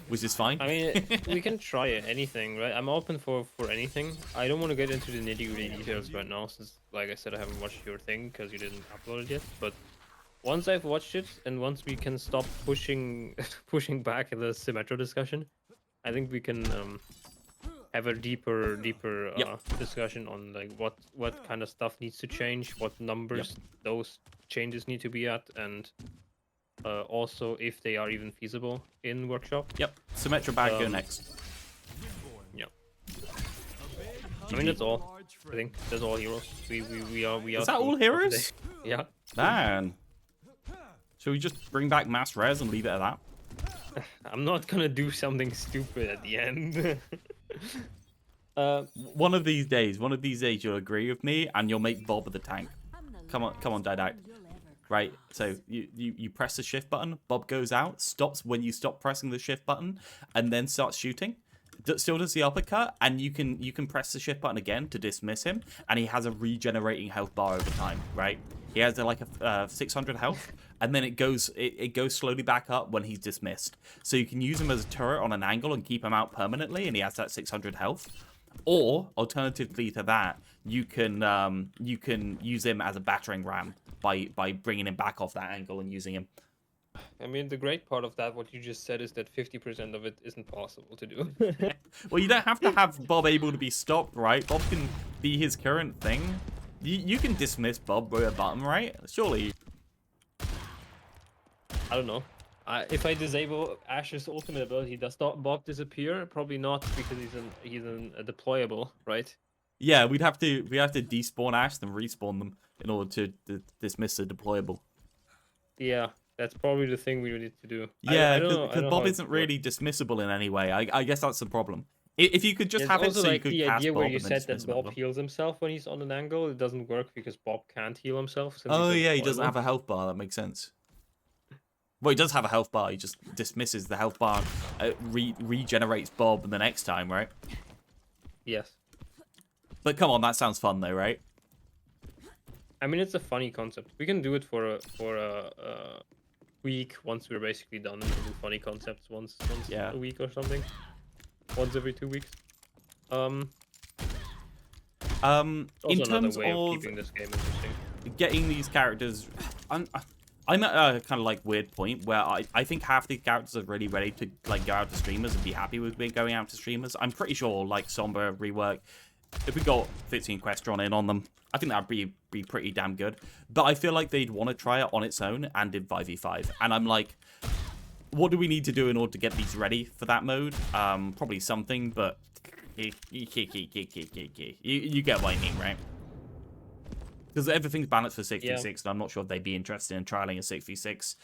which is fine. I mean, we can try anything, right? I'm open for anything. I don't want to get into the nitty-gritty details right now, since, like I said, I haven't watched your thing because you didn't upload it yet. But once I've watched it, and once we can stop pushing back the Symmetra discussion, I think we can have a deeper discussion on like what kind of stuff needs to change, what numbers those changes need to be at, and also if they are even feasible in workshop. Yep, Symmetra bag go next. Yep. I mean, that's all. I think that's all heroes. We are. Is that all heroes? Yeah. Man. Should we just bring back mass res and leave it at that? I'm not gonna do something stupid at the end. One of these days you'll agree with me and you'll make Bob the tank. Come on, Didact. Right, so you press the shift button, Bob goes out, stops when you stop pressing the shift button, and then starts shooting. Still does the uppercut, and you can press the shift button again to dismiss him, and he has a regenerating health bar over time, right? He has like a 600 health, and then it goes slowly back up when he's dismissed. So you can use him as a turret on an angle and keep him out permanently, and he has that 600 health. Or alternatively to that, you can use him as a battering ram by bringing him back off that angle and using him. I mean, the great part of that, what you just said, is that 50% of it isn't possible to do. Well, you don't have to have Bob able to be stopped, right? Bob can be his current thing. You can dismiss Bob with a button, right? Surely. I don't know. If I disable Ash's ultimate ability, does Bob disappear? Probably not, because he's a deployable, right? Yeah, we have to despawn Ash then respawn them in order to dismiss a deployable. Yeah, that's probably the thing we need to do. Yeah, because Bob isn't really dismissible in any way. I guess that's the problem. If you could just have it so you could cast Bob. The idea where you said that Bob heals himself when he's on an angle, it doesn't work because Bob can't heal himself. Oh yeah, he doesn't have a health bar. That makes sense. Well, he does have a health bar. He just dismisses the health bar, regenerates Bob the next time, right? Yes. But come on, that sounds fun though, right? I mean, it's a funny concept. We can do it for a week once we're basically done, and we'll do funny concepts once a week or something. Once every 2 weeks. In terms way of keeping this game interesting, getting these characters, I'm at a kind of like weird point where I think half the characters are really ready to like go out to streamers and be happy with going out to streamers. I'm pretty sure like Sombra rework, if we got 15 Questron in on them, I think that'd be pretty damn good. But I feel like they'd want to try it on its own and in 5v5. And I'm like, what do we need to do in order to get these ready for that mode? Probably something, but you get what I mean, right? Because everything's balanced for 6v6, and I'm not sure if they'd be interested in trialing a 6v6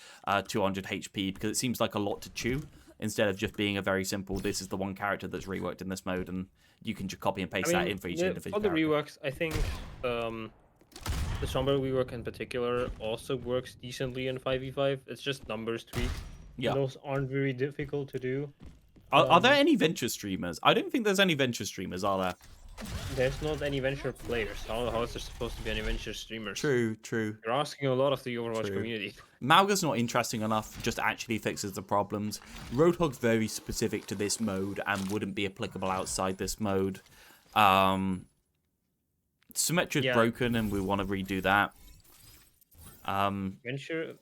200 HP, because it seems like a lot to chew, instead of just being a very simple, this is the one character that's reworked in this mode, and you can just copy and paste that in for each individual character. For the reworks, I think the Sombra rework in particular also works decently in 5v5. It's just numbers tweaked. Yeah. Those aren't very difficult to do. Are there any venture streamers? I don't think there's any venture streamers, are there? there's not any Venture players. How is there supposed to be any Venture streamers? True. You're asking a lot of the Overwatch True. community. Malga's not interesting enough, just actually fixes the problems. Roadhog's very specific to this mode and wouldn't be applicable outside this mode. Symmetra's broken and we want to redo that. Venture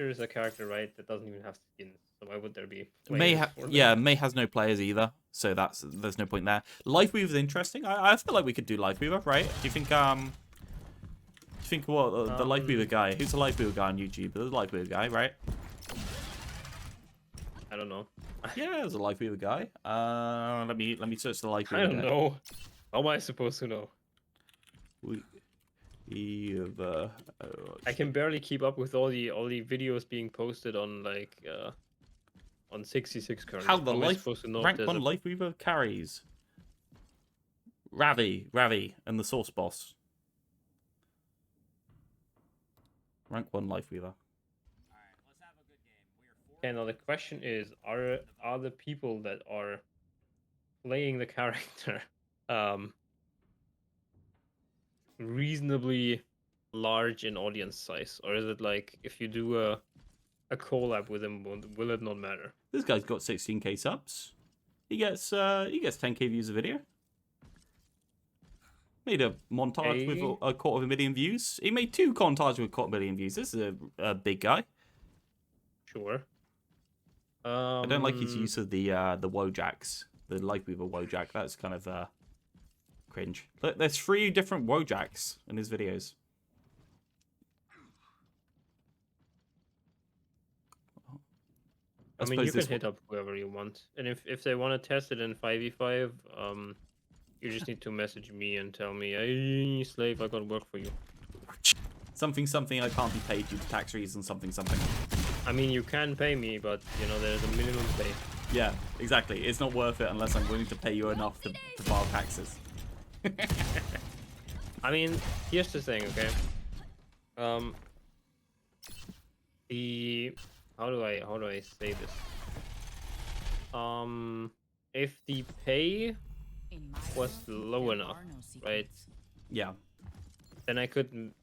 is a character, right, that doesn't even have skins. So why would there be May has no players either, so there's no point there. Lifeweaver's interesting. I feel like we could do Lifeweaver, right? Do you think what the Lifeweaver guy? Who's the Lifeweaver guy on YouTube? There's a Lifeweaver guy, right? I don't know. Yeah, there's a Lifeweaver guy. Let me search the Lifeweaver. I don't know. How am I supposed to know? I can barely keep up with all the videos being posted on like on 66 currently. How the rank 1 Lifeweaver carries Ravi and the Source Boss. Rank 1 Lifeweaver. Okay, now the question is, are the people that are playing the character reasonably large in audience size, or is it like if you do a collab with him, will it not matter? This guy's got 16k subs. He gets 10k views a video. Made a montage with a 250,000 views. He made 2 montages with 250,000 views. This is a big guy. Sure. I don't like his use of the Wojaks, the Lifeweaver Wojak. That's kind of cringe. Look, there's 3 different Wojaks in his videos. I mean, you can hit up whoever you want, and if they want to test it in 5v5, you just need to message me and tell me, "Hey, slave, I got work for you." Something I can't be paid due to tax reasons. Something. I mean, you can pay me, but you know there's a minimum pay. Yeah, exactly. It's not worth it unless I'm willing to pay you enough to file taxes. I mean, here's the thing, okay? How do I say this? If the pay was low enough, right? Yeah. Then I could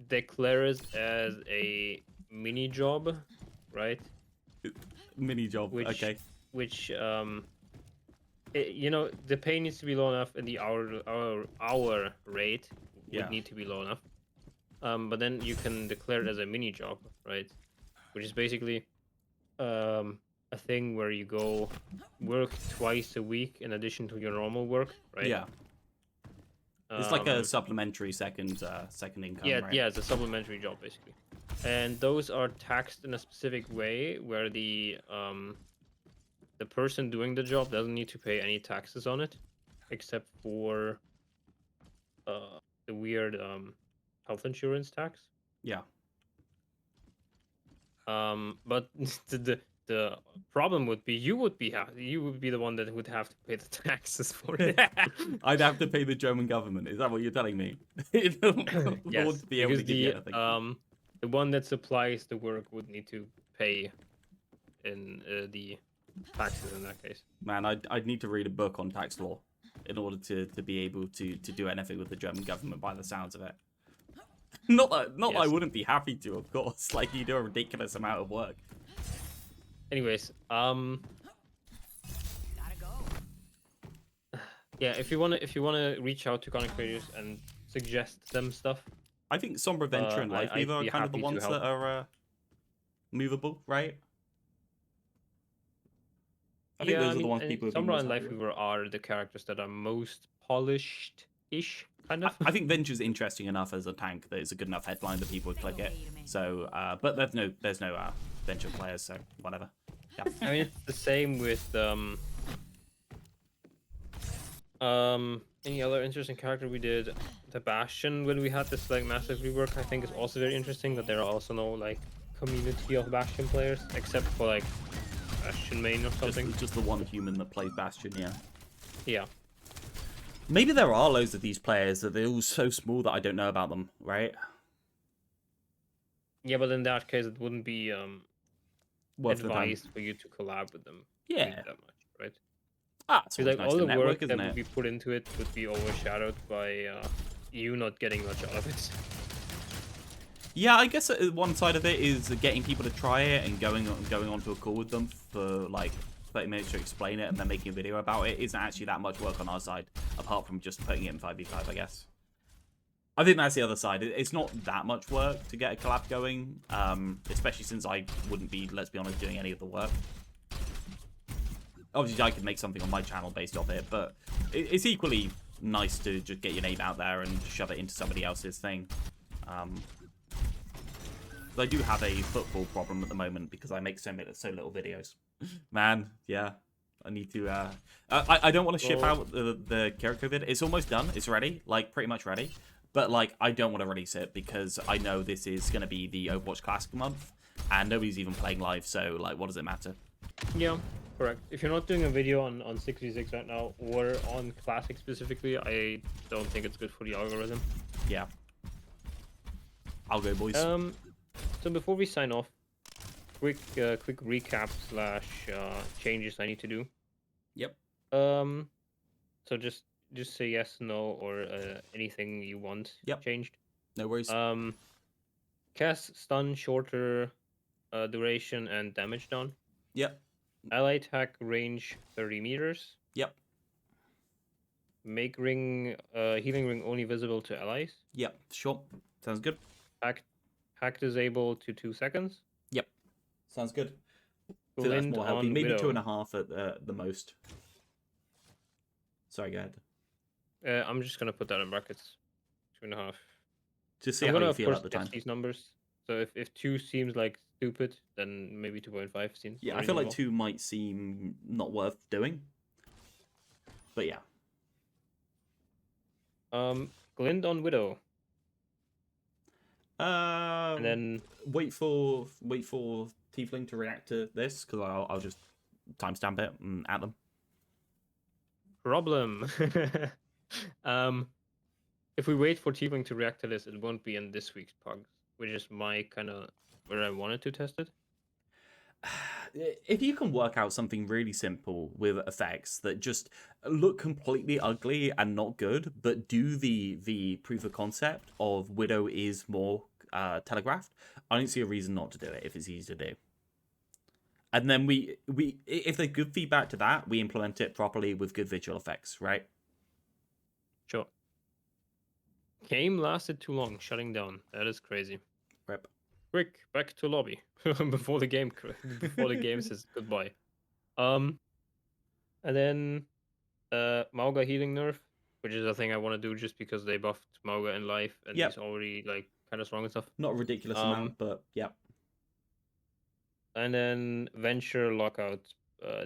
declare it as a mini job, right? Mini job. Okay. Which you know, the pay needs to be low enough, and the hour rate would need to be low enough. But then you can declare it as a mini job, right? Which is basically a thing where you go work twice a week in addition to your normal work, right? Yeah. It's like a supplementary second income. Yeah, right? yeah, it's a supplementary job basically, and those are taxed in a specific way where the person doing the job doesn't need to pay any taxes on it, except for the weird health insurance tax. Yeah. But the problem would be you would be the one that would have to pay the taxes for it. I'd have to pay the German government. Is that what you're telling me? Yes, be able to give you anything. The one that supplies the work would need to pay in the taxes in that case. Man, I'd need to read a book on tax law in order to be able to do anything with the German government by the sounds of it. Not that I wouldn't be happy to, of course. Like, you do a ridiculous amount of work. Anyways, yeah, if you wanna reach out to content creators and suggest them stuff. I think Sombra Venture and Lifeweaver are kind of the ones that are movable, right? I think those are the ones people. Sombra and Lifeweaver are the characters that are most polished-ish. Kind of. I think Venture's interesting enough as a tank that it's a good enough headline that people would click it. So, but there's no Venture players, so whatever. Yeah. I mean, it's the same with any other interesting character we did. The Bastion, when we had this like massive rework, I think is also very interesting. That there are also no like community of Bastion players, except for like Bastion main or something. Just the one human that plays Bastion, yeah. Yeah. Maybe there are loads of these players that they're all so small that I don't know about them, right? Yeah, but in that case, it wouldn't be advised for you to collab with them. Yeah. That much, right? It's Because always like nice all to the work network, isn't that would it? be put into it would be overshadowed by you not getting much out of it. Yeah, I guess one side of it is getting people to try it and going onto a call with them for like 30 minutes to explain it and then making a video about it isn't actually that much work on our side, apart from just putting it in 5v5, I guess. I think that's the other side. It's not that much work to get a collab going, especially since I wouldn't be, let's be honest, doing any of the work. Obviously, I could make something on my channel based off it, but it's equally nice to just get your name out there and shove it into somebody else's thing. I do have a football problem at the moment because I make so little videos. Man, yeah. I need to... I don't want to ship out the Kiriko vid. It's almost done. It's ready. Like, pretty much ready. But, like, I don't want to release it because I know this is going to be the Overwatch Classic month. And nobody's even playing live, so, like, what does it matter? Yeah, correct. If you're not doing a video on 6v6 right now, or on Classic specifically, I don't think it's good for the algorithm. Yeah. I'll go, boys. So before we sign off, quick recap / changes I need to do. Yep. So just say yes, no, or anything you want changed. No worries. Cast stun shorter duration and damage down. Yep. Ally attack range 30 meters. Yep. Make healing ring only visible to allies. Yep. Sure. Sounds good. Hack disable to 2 seconds. Yep. Sounds good. I feel that's more healthy. Maybe Widow. 2.5 at the most. Sorry, go ahead. I'm just gonna put that in brackets. 2.5. Just see how you feel at the time. Test these numbers. So if 2 seems like stupid, then maybe 2.5 seems. Yeah, I feel like 2 might seem not worth doing. But yeah. Glint on Widow. And then wait for Tiefling to react to this because I'll just timestamp it and at them. Problem. If we wait for Tiefling to react to this, it won't be in this week's Pugs, which is my kind of where I wanted to test it. If you can work out something really simple with effects that just look completely ugly and not good, but do the proof of concept of Widow is more telegraphed, I don't see a reason not to do it if it's easy to do. And then we if there's good feedback to that, we implement it properly with good visual effects, right? Sure. Game lasted too long, shutting down. That is crazy. Rip. Quick, back to lobby before the game says goodbye. And then Mauga healing nerf, which is a thing I want to do just because they buffed Mauga in life and he's already like kind of strong and stuff. Not a ridiculous amount, but yeah. And then Venture lockout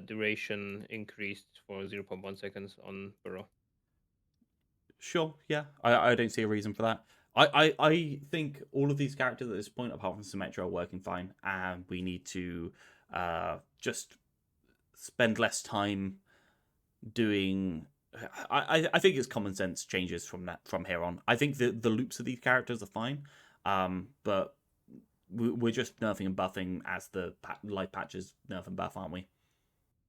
duration increased for 0.1 seconds on Burrow. Sure, yeah. I don't see a reason for that. I think all of these characters at this point, apart from Symmetra, are working fine, and we need to just spend less time doing. I think it's common sense changes from here on. I think the loops of these characters are fine, but we're just nerfing and buffing as the life patches nerf and buff, aren't we?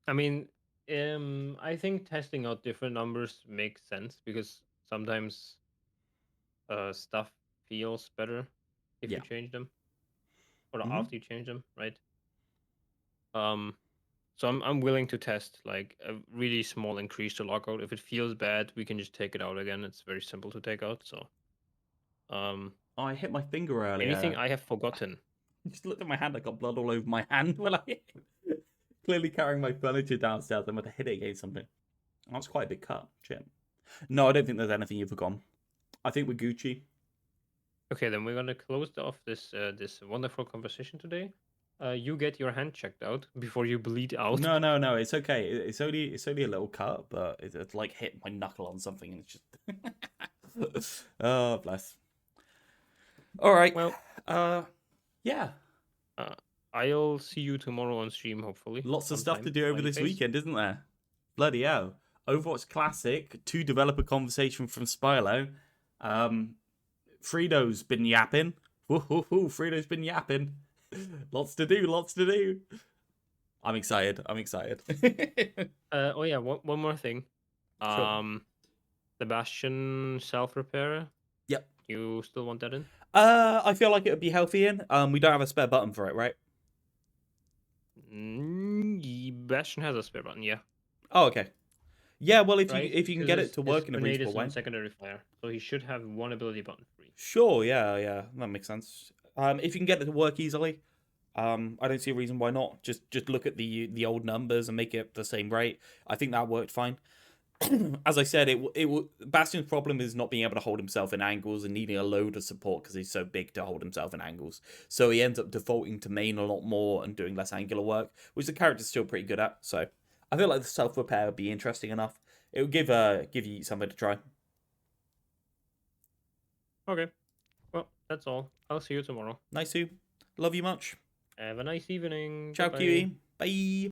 I mean, I think testing out different numbers makes sense because sometimes stuff feels better if you change them, or after you change them, right? So I'm willing to test like a really small increase to lockout. If it feels bad, we can just take it out again. It's very simple to take out. So, I hit my finger earlier. Anything I have forgotten? I just looked at my hand. I got blood all over my hand when I clearly carrying my furniture downstairs. I'm going to hit it against something. That's quite a big cut. Shit. No, I don't think there's anything you've forgotten. I think we're Gucci. Okay, then we're gonna close off this wonderful conversation today. You get your hand checked out before you bleed out. No, it's okay. It's only a little cut, but it's like hit my knuckle on something, and it's just oh bless. All right. Well, yeah. I'll see you tomorrow on stream, hopefully. Lots of stuff to do over this weekend, isn't there? Bloody hell. Overwatch Classic, 2 developer conversation from Spylo. Fredo's been yapping. Woohoo, Fredo's been yapping. Lots to do. I'm excited. I'm excited. Oh yeah, one more thing. Sure. The Bastion self repair. Yep. You still want that in? I feel like it would be healthy in. We don't have a spare button for it, right? Bastion has a spare button, yeah. Oh, okay. Yeah, well, if Right? you can Because get it to his work in a grenade reasonable is on way. secondary fire, so he should have one ability button free. Sure, yeah, that makes sense. If you can get it to work easily, I don't see a reason why not. Just look at the old numbers and make it the same rate. I think that worked fine. As I said, Bastion's problem is not being able to hold himself in angles and needing a load of support because he's so big to hold himself in angles. So he ends up defaulting to main a lot more and doing less angular work, which the character's still pretty good at. So I feel like the self repair would be interesting enough. It would give you something to try. Okay. Well, that's all. I'll see you tomorrow. Nice to. Love you much. Have a nice evening. Ciao, Bye-bye. Kiwi. Bye.